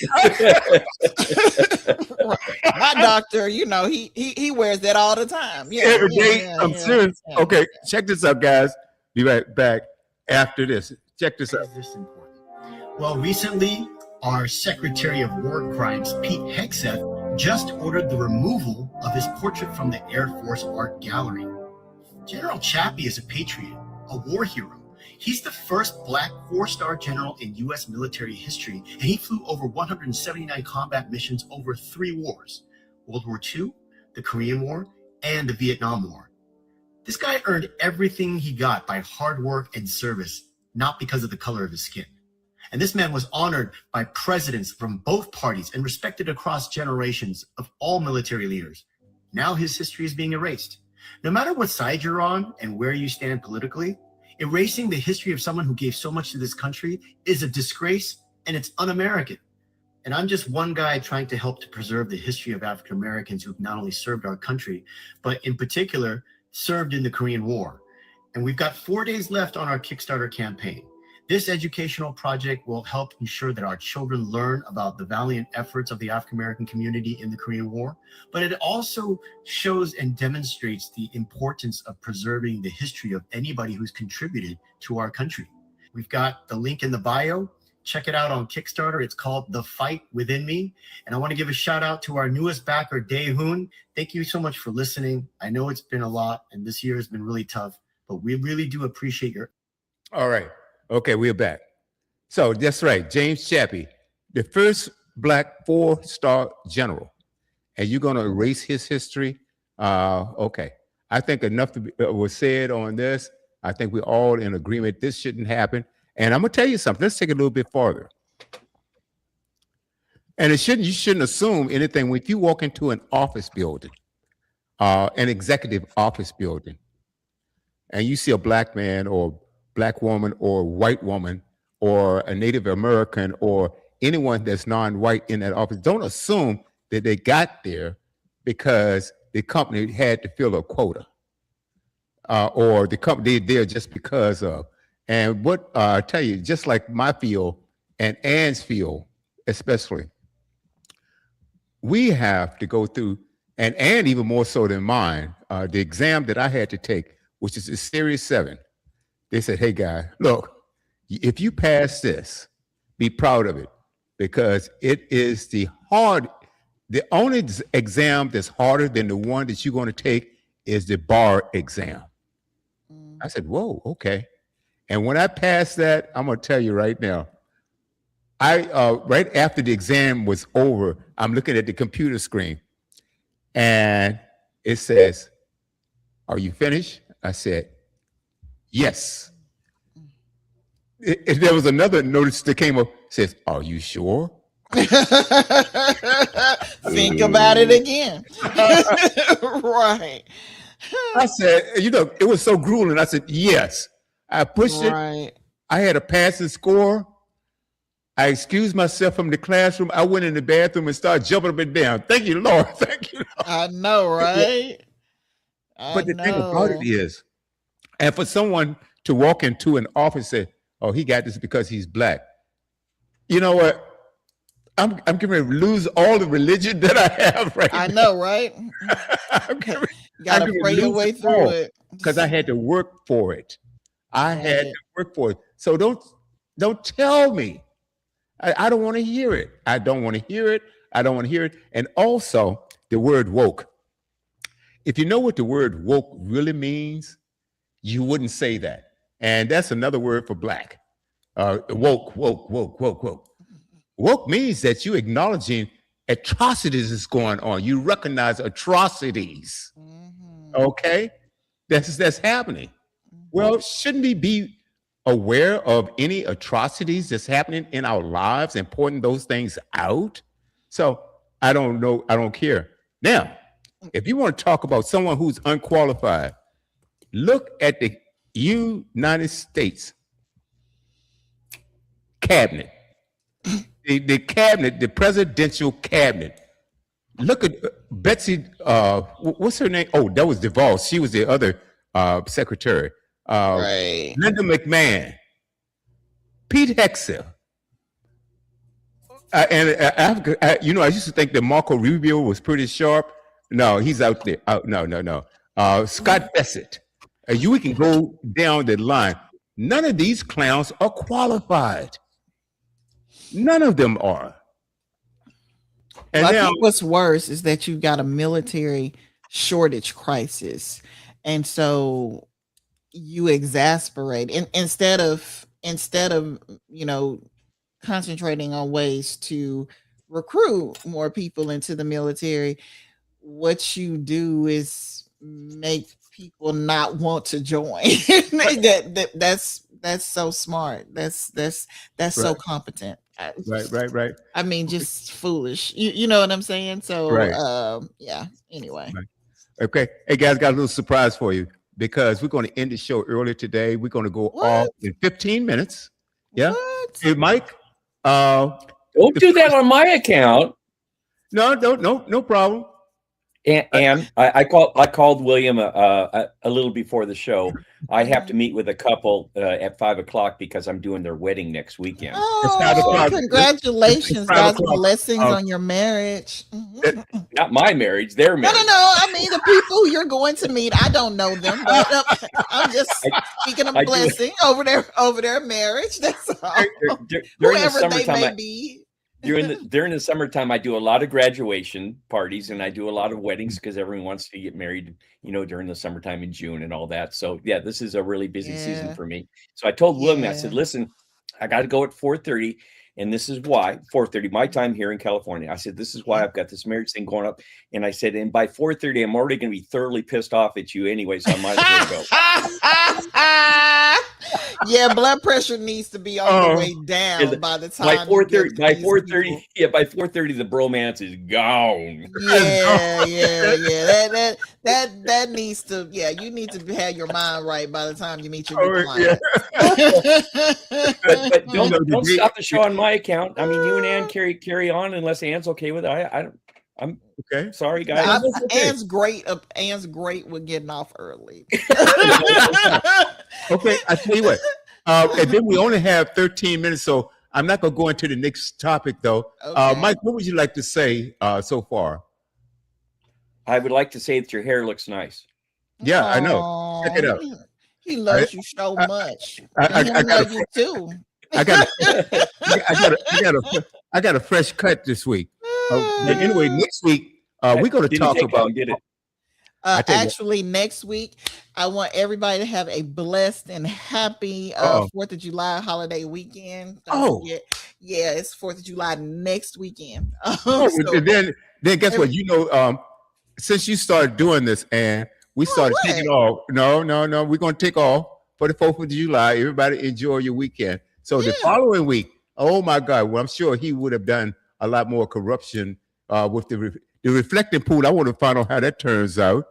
[SPEAKER 2] My doctor, he wears that all the time. Yeah,
[SPEAKER 1] every day. I'm serious. Yeah, okay, check this out, guys. Be right back after this. Check this out.
[SPEAKER 9] This important. Well, recently, our Secretary of War Crimes, Pete Hegseth, just ordered the removal of his portrait from the Air Force Art Gallery. General Chappie is a patriot, a war hero. He's the first Black 4-star general in U.S. military history, and he flew over 179 combat missions over 3 wars: World War II, the Korean War, and the Vietnam War. This guy earned everything he got by hard work and service, not because of the color of his skin. And this man was honored by presidents from both parties and respected across generations of all military leaders. Now his history is being erased. No matter what side you're on and where you stand politically, erasing the history of someone who gave so much to this country is a disgrace, and it's un-American. And I'm just one guy trying to help to preserve the history of African Americans who've not only served our country, but in particular served in the Korean War. And we've got 4 days left on our Kickstarter campaign. This educational project will help ensure that our children learn about the valiant efforts of the African American community in the Korean War, but it also shows and demonstrates the importance of preserving the history of anybody who's contributed to our country. We've got the link in the bio. Check it out on Kickstarter. It's called The Fight Within Me. And I want to give a shout out to our newest backer, Dae-hoon. Thank you so much for listening. I know it's been a lot, and this year has been really tough, but we really do appreciate your...
[SPEAKER 1] All right. Okay, we're back. So that's right, James Chappie, the first Black 4-star general, and you're going to erase his history? Okay, I think enough was said on this. I think we're all in agreement this shouldn't happen. And I'm going to tell you something. Let's take it a little bit farther. And you shouldn't assume anything. If you walk into an office building, an executive office building, and you see a Black man or Black woman or white woman or a Native American or anyone that's non-white in that office, don't assume that they got there because the company had to fill a quota or the company there just because of. And what I tell you, just like my field and Ann's field especially, we have to go through, and Ann even more so than mine, the exam that I had to take, which is a Series 7. They said, hey, guy, look, if you pass this, be proud of it, because it is the only exam that's harder than the one that you're going to take is the bar exam. I said, whoa, okay. And when I passed that, I'm going to tell you right now, right after the exam was over, I'm looking at the computer screen and it says, are you finished? I said, yes. There was another notice that came up, says, are you sure?
[SPEAKER 2] Think about it again. Right.
[SPEAKER 1] I said, it was so grueling. I said, yes. I pushed it.
[SPEAKER 2] Right.
[SPEAKER 1] I had a passing score. I excused myself from the classroom. I went in the bathroom and started jumping up and down. Thank you, Lord. Thank you, Lord.
[SPEAKER 2] I know, right?
[SPEAKER 1] But the thing about it is, and for someone to walk into an office and say, "Oh, he got this because he's black," you know what? I'm getting ready to lose all the religion that I have right now.
[SPEAKER 2] I know, right? Gotta pray your way through it
[SPEAKER 1] because I had to work for it. I had to work for it. So don't tell me. I don't want to hear it. I don't want to hear it. I don't want to hear it. And also the word woke. If you know what the word woke really means, you wouldn't say that. And that's another word for black. Woke. Woke means that you acknowledging atrocities is going on. You recognize atrocities. Okay? That's happening. Well, shouldn't we be aware of any atrocities that's happening in our lives and pointing those things out? So I don't know. I don't care. Now, if you want to talk about someone who's unqualified, look at the United States cabinet. The cabinet, the presidential cabinet. Look at Betsy, what's her name? Oh, that was DeVos. She was the other secretary.
[SPEAKER 2] Right.
[SPEAKER 1] Linda McMahon, Pete Hegseth. I used to think that Marco Rubio was pretty sharp. No, he's out there. No. Scott Bassett. We can go down the line. None of these clowns are qualified. None of them are. And
[SPEAKER 2] I
[SPEAKER 1] now,
[SPEAKER 2] think what's worse is that you've got a military shortage crisis. And so you exasperate instead of concentrating on ways to recruit more people into the military. What you do is make people not want to join. That's so smart. That's so competent.
[SPEAKER 1] Right.
[SPEAKER 2] I mean, just foolish. You know what I'm saying? So yeah. Anyway.
[SPEAKER 1] Right. Okay. Hey guys, got a little surprise for you because we're going to end the show early today. We're going to go off in 15 minutes. Yeah.
[SPEAKER 2] What?
[SPEAKER 1] Hey, Mike.
[SPEAKER 3] Don't do that on my account.
[SPEAKER 1] No problem.
[SPEAKER 3] And I called William a little before the show. I have to meet with a couple at 5:00 because I'm doing their wedding next weekend.
[SPEAKER 2] Oh, congratulations, God's blessings on your marriage.
[SPEAKER 3] Not my marriage, their marriage.
[SPEAKER 2] No. I mean, the people who you're going to meet, I don't know them, but I'm just speaking of blessing over their marriage. That's all. Whoever they may be.
[SPEAKER 3] During the summertime, I do a lot of graduation parties and I do a lot of weddings because everyone wants to get married, during the summertime in June and all that. So yeah, this is a really busy season for me. So I told William, I said, listen, I got to go at 4:30. And this is why 4:30, my time here in California. I said, this is why I've got this marriage thing going up. And I said, and by 4:30, I'm already going to be thoroughly pissed off at you anyway. So I might as well go.
[SPEAKER 2] Yeah, blood pressure needs to be on the way down by the time.
[SPEAKER 3] By 4:30, by 4:30, the bromance is gone.
[SPEAKER 2] Yeah. That needs to. Yeah, you need to have your mind right by the time you meet your client.
[SPEAKER 3] But don't stop the show on my account. I mean, you and Ann carry on unless Ann's okay with it. I'm okay. Sorry, guys.
[SPEAKER 2] Ann's great. Ann's great with getting off early.
[SPEAKER 1] Okay, I tell you what. And then we only have 13 minutes, so I'm not going to go into the next topic, though. Okay. Mike, what would you like to say so far?
[SPEAKER 3] I would like to say that your hair looks nice.
[SPEAKER 1] Yeah, I know. Check it out.
[SPEAKER 2] He loves you so much. I love you too.
[SPEAKER 1] I got a fresh cut this week. Anyway, next week we're going to talk about.
[SPEAKER 2] Actually, next week, I want everybody to have a blessed and happy 4th of July holiday weekend. Yeah, it's 4th of July next weekend.
[SPEAKER 1] Then guess what? Since you started doing this, and we started taking off. No, we're going to take off for the 4th of July. Everybody enjoy your weekend. So the following week, oh my God, well, I'm sure he would have done a lot more corruption with the reflecting pool. I want to find out how that turns out.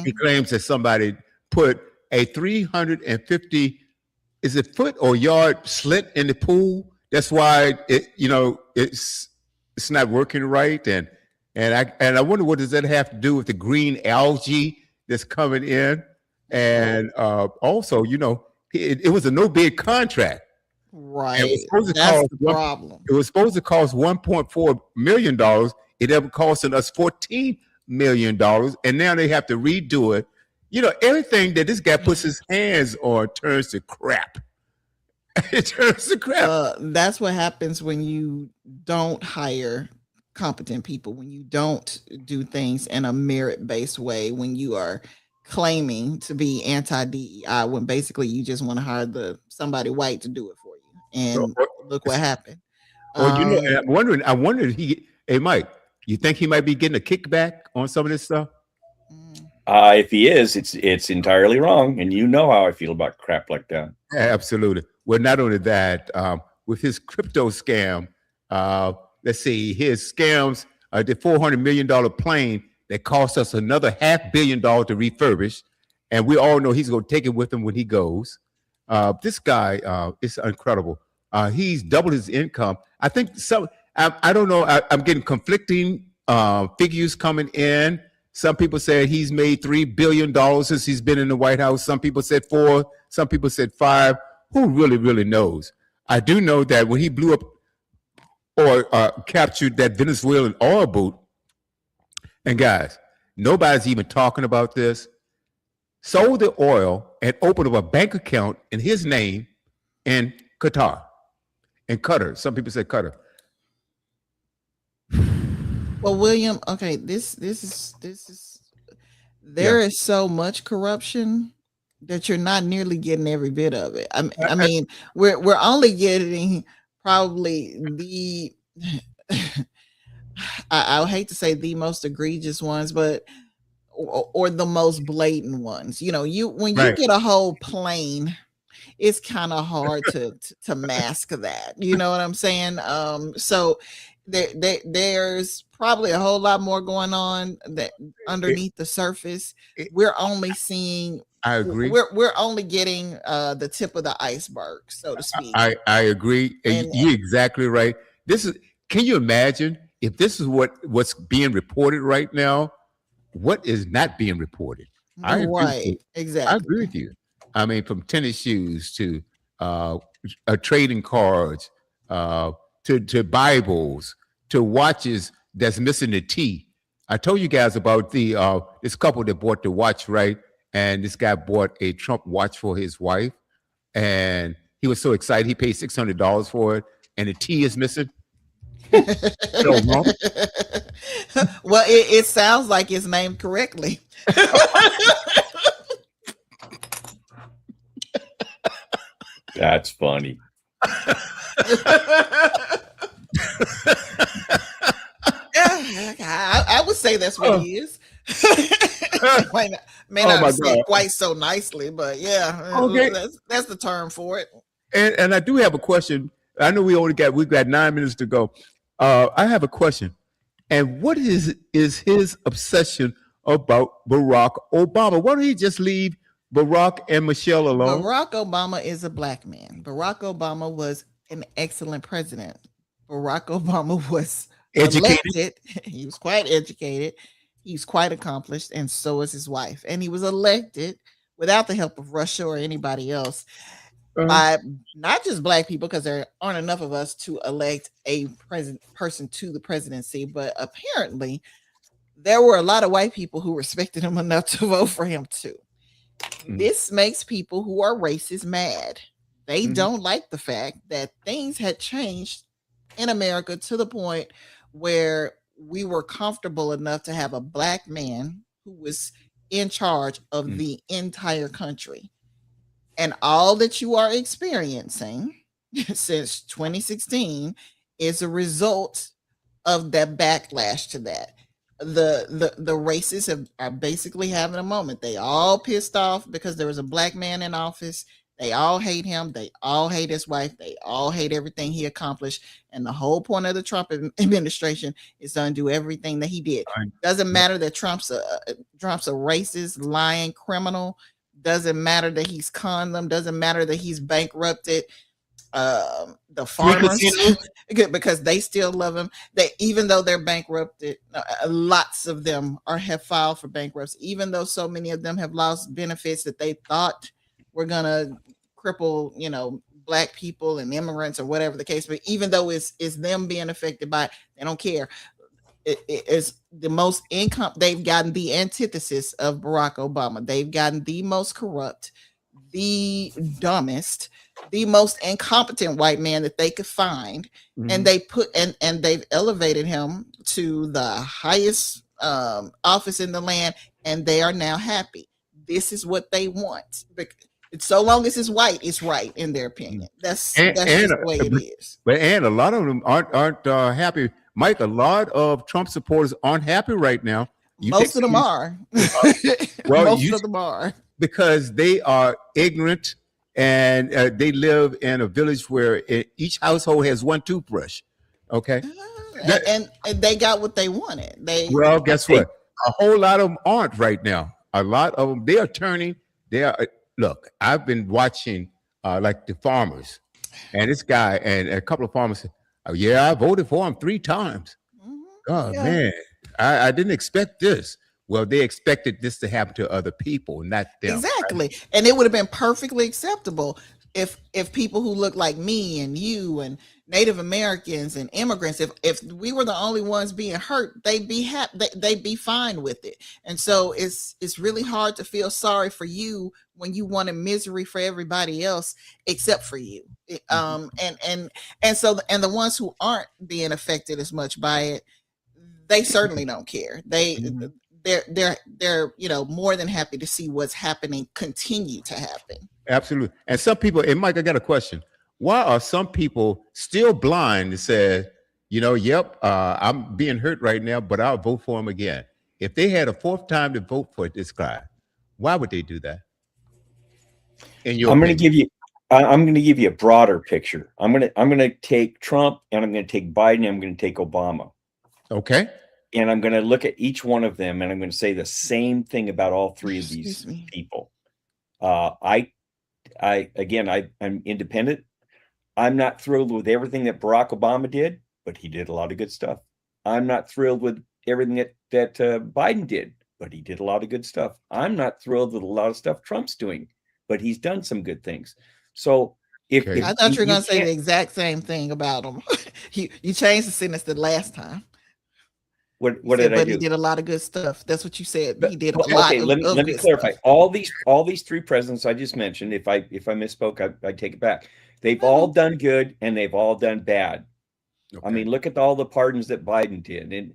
[SPEAKER 1] He claims that somebody put a 350, is it foot or yard slit in the pool. That's why it's not working right. And I wonder, what does that have to do with the green algae that's coming in? And also, it was a no bid contract.
[SPEAKER 2] Right.
[SPEAKER 1] And it was supposed to
[SPEAKER 2] That's
[SPEAKER 1] cost
[SPEAKER 2] the problem.
[SPEAKER 1] It was supposed to cost $1.4 million. It ended up costing us $14 million. And now they have to redo it. Everything that this guy puts his hands on turns to crap. It turns to crap.
[SPEAKER 2] That's what happens when you don't hire competent people, when you don't do things in a merit-based way, when you are claiming to be anti-DEI, when basically you just want to hire somebody white to do it for you. And look what happened.
[SPEAKER 1] And I wondered, hey Mike, you think he might be getting a kickback on some of this stuff?
[SPEAKER 3] If he is, it's entirely wrong, and how I feel about crap like that.
[SPEAKER 1] Absolutely. Well, not only that, with his crypto scam, let's see, his scams, the $400 million plane that cost us another $500 million to refurbish, and we all know he's going to take it with him when he goes. This guy is incredible. He's doubled his income. I think I don't know. I'm getting conflicting figures coming in. Some people said he's made $3 billion since he's been in the White House. Some people said 4. Some people said 5. Who really knows? I do know that when he blew up or captured that Venezuelan oil boat, and guys, nobody's even talking about this, sold the oil and opened up a bank account in his name in Qatar. In Qatar. Some people say Qatar.
[SPEAKER 2] Well, William, okay, this is there is so much corruption that you're not nearly getting every bit of it. I mean, we're only getting probably the I hate to say the most egregious ones, but or the most blatant ones. When you get a whole plane, it's kind of hard to mask that. You know what I'm saying? So there's probably a whole lot more going on that underneath the surface. We're only seeing.
[SPEAKER 1] I agree.
[SPEAKER 2] We're only getting the tip of the iceberg, so to speak.
[SPEAKER 1] I agree. And you're exactly right. Can you imagine if this is what's being reported right now? What is not being reported?
[SPEAKER 2] Exactly.
[SPEAKER 1] I agree with you. I mean, from tennis shoes to trading cards, to Bibles, to watches that's missing the T. I told you guys about this couple that bought the watch, right? And this guy bought a Trump watch for his wife, and he was so excited he paid $600 for it, and the T is missing.
[SPEAKER 2] Well, it sounds like it's named correctly.
[SPEAKER 3] That's funny.
[SPEAKER 2] I would say that's what he is. may not say it quite so nicely, but yeah, okay. That's the term for it.
[SPEAKER 1] And I do have a question. I know we've got 9 minutes to go. I have a question. And what is his obsession about Barack Obama? Why don't he just leave Barack and Michelle alone?
[SPEAKER 2] Barack Obama is a black man. Barack Obama was an excellent president. Barack Obama was elected. He was quite educated. He's quite accomplished, and so is his wife. And he was elected without the help of Russia or anybody else by not just black people, because there aren't enough of us to elect a person to the presidency, but apparently there were a lot of white people who respected him enough to vote for him too. This makes people who are racist mad. They don't like the fact that things had changed in America to the point where we were comfortable enough to have a black man who was in charge of the entire country. And all that you are experiencing since 2016 is a result of that backlash to that. The racists are basically having a moment. They all pissed off because there was a black man in office. They all hate him. They all hate his wife. They all hate everything he accomplished. And the whole point of the Trump administration is to undo everything that he did. Doesn't matter that Trump's a racist, lying criminal. Doesn't matter that he's conned them. Doesn't matter that he's bankrupted the farmers because they still love him. They, even though they're bankrupted, lots of them have filed for bankruptcy, even though so many of them have lost benefits that they thought were gonna cripple, Black people and immigrants or whatever the case. But even though it's them being affected by it, they don't care. It is the most income. They've gotten the antithesis of Barack Obama. They've gotten the most corrupt, the dumbest, the most incompetent white man that they could find. And they put and they've elevated him to the highest office in the land, and they are now happy. This is what they want. So long as it's white, it's right in their opinion. That's just the way it is.
[SPEAKER 1] But a lot of them aren't happy. Mike, a lot of Trump supporters aren't happy right now.
[SPEAKER 2] Most of them are.
[SPEAKER 1] Well,
[SPEAKER 2] most of them are, because
[SPEAKER 1] they are ignorant, and they live in a village where each household has one toothbrush. Okay,
[SPEAKER 2] and they got what they wanted.
[SPEAKER 1] Well, guess what? A whole lot of them aren't right now. A lot of them, they are turning. They are. Look, I've been watching like the farmers, and this guy and a couple of farmers said, "Oh yeah, I voted for him 3 times." Oh man, I didn't expect this. Well, they expected this to happen to other people, not them.
[SPEAKER 2] Exactly,
[SPEAKER 1] right?
[SPEAKER 2] And it would have been perfectly acceptable if people who look like me and you and Native Americans and immigrants, if we were the only ones being hurt, they'd be happy. They'd be fine with it. And so it's really hard to feel sorry for you when you wanted misery for everybody else except for you. And so the ones who aren't being affected as much by it, they certainly don't care. They're more than happy to see what's happening continue to happen.
[SPEAKER 1] Absolutely. And some people, and Mike, I got a question. Why are some people still blind and say, yep, I'm being hurt right now, but I'll vote for him again? If they had a 4th time to vote for this guy, why would they do that? I'm
[SPEAKER 3] going to give you a broader picture. I'm going to take Trump, and I'm going to take Biden, and I'm going to take Obama.
[SPEAKER 1] Okay.
[SPEAKER 3] And I'm going to look at each one of them, and I'm going to say the same thing about all 3 of these people. I'm independent. I'm not thrilled with everything that Barack Obama did, but he did a lot of good stuff. I'm not thrilled with everything that Biden did, but he did a lot of good stuff. I'm not thrilled with a lot of stuff Trump's doing, but he's done some good things. So if
[SPEAKER 2] I thought you were going to say the exact same thing about him. you changed the sentence the last time.
[SPEAKER 3] What did I do?
[SPEAKER 2] He did a lot of good stuff. That's what you said. He did a lot.
[SPEAKER 3] Okay, let me clarify.
[SPEAKER 2] Stuff.
[SPEAKER 3] All these 3 presidents I just mentioned, if I misspoke, I take it back. They've all done good, and they've all done bad. Okay. I mean, look at all the pardons that Biden did, and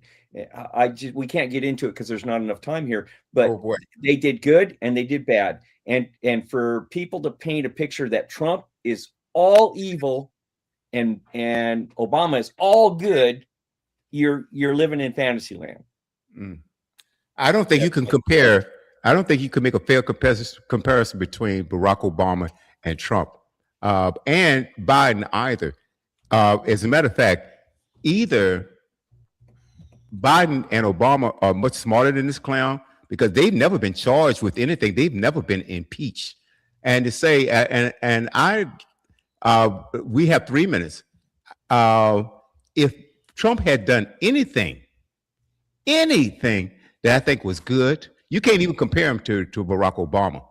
[SPEAKER 3] we can't get into it because there's not enough time here. But they did good and they did bad, and for people to paint a picture that Trump is all evil and Obama is all good, you're living in fantasy land.
[SPEAKER 1] I don't think you can compare. I don't think you can make a fair comparison between Barack Obama and Trump and Biden either. As a matter of fact, either Biden and Obama are much smarter than this clown because they've never been charged with anything. They've never been impeached. And to say, we have 3 minutes. If Trump had done anything that I think was good, you can't even compare him to Barack Obama.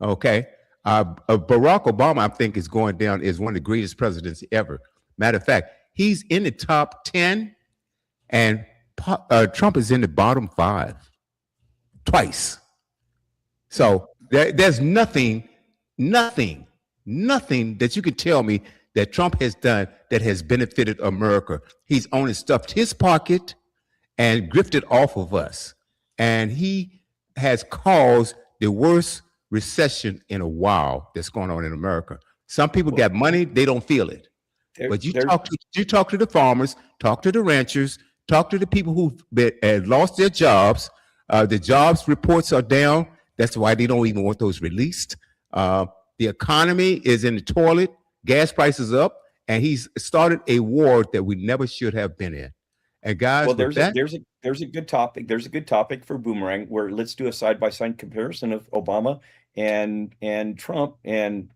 [SPEAKER 1] Okay. Barack Obama, I think, is going down as one of the greatest presidents ever. Matter of fact, he's in the top 10, and Trump is in the bottom 5 twice. So there's nothing that you can tell me that Trump has done that has benefited America. He's only stuffed his pocket and grifted off of us. And he has caused the worst recession in a while that's going on in America. Some people got money, they don't feel it. But you talk to the farmers, talk to the ranchers, talk to the people who lost their jobs. The jobs reports are down. That's why they don't even want those released. The economy is in the toilet. Gas prices up, and he's started a war that we never should have been in. And guys,
[SPEAKER 3] well, there's a good topic. There's a good topic for Boomerang where let's do a side-by-side comparison of Obama and Trump, and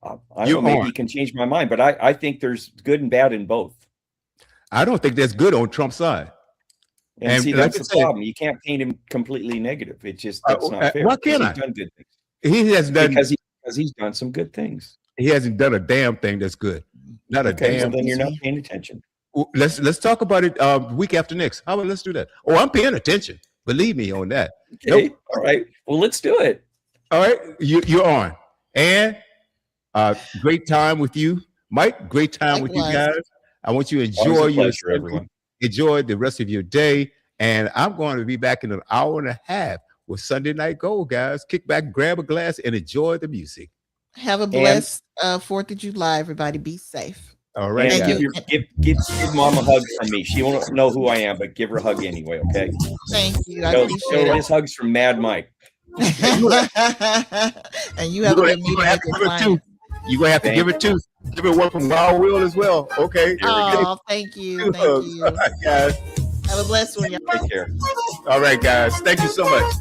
[SPEAKER 3] I don't
[SPEAKER 1] You're
[SPEAKER 3] know, maybe
[SPEAKER 1] on.
[SPEAKER 3] he can change my mind, but I think there's good and bad in both.
[SPEAKER 1] I don't think that's good on Trump's side.
[SPEAKER 3] And see,
[SPEAKER 1] like
[SPEAKER 3] that's
[SPEAKER 1] I
[SPEAKER 3] the
[SPEAKER 1] said,
[SPEAKER 3] problem. You can't paint him completely negative. It's just that's not fair.
[SPEAKER 1] why can't
[SPEAKER 3] because
[SPEAKER 1] I?
[SPEAKER 3] He's done good things.
[SPEAKER 1] He has done.
[SPEAKER 3] Because he's done some good things.
[SPEAKER 1] He hasn't done a damn thing that's good. Not a
[SPEAKER 3] Okay, well
[SPEAKER 1] damn.
[SPEAKER 3] then you're not paying attention.
[SPEAKER 1] Let's talk about it week after next. How about let's do that? Oh, I'm paying attention. Believe me on that.
[SPEAKER 3] Okay,
[SPEAKER 1] Nope.
[SPEAKER 3] all right. Well, let's do it.
[SPEAKER 1] All right, you're on. And great time with you, Mike. Great time with you
[SPEAKER 2] Likewise.
[SPEAKER 1] guys. I want you to
[SPEAKER 3] Always a
[SPEAKER 1] enjoy your
[SPEAKER 3] pleasure, everyone.
[SPEAKER 1] enjoy the rest of your day. And I'm going to be back in an hour and a half with Sunday Night Gold, guys. Kick back, grab a glass, and enjoy the music.
[SPEAKER 2] Have a blessed 4th of July, everybody. Be safe.
[SPEAKER 1] All right,
[SPEAKER 3] And
[SPEAKER 1] guys.
[SPEAKER 3] give Mom a hug from me. She won't know who I am, but give her a hug anyway, okay?
[SPEAKER 2] Thank you. I
[SPEAKER 3] So
[SPEAKER 2] appreciate it.
[SPEAKER 3] this hug's from Mad Mike.
[SPEAKER 2] And you have a good meeting with your client.
[SPEAKER 1] You're going to have to give it two. Give it one from Wild Will as well. Okay.
[SPEAKER 2] Oh, thank you. Thank you.
[SPEAKER 1] All right, guys.
[SPEAKER 2] Have a blessed one, y'all.
[SPEAKER 3] Take care.
[SPEAKER 1] All right, guys. Thank you so much.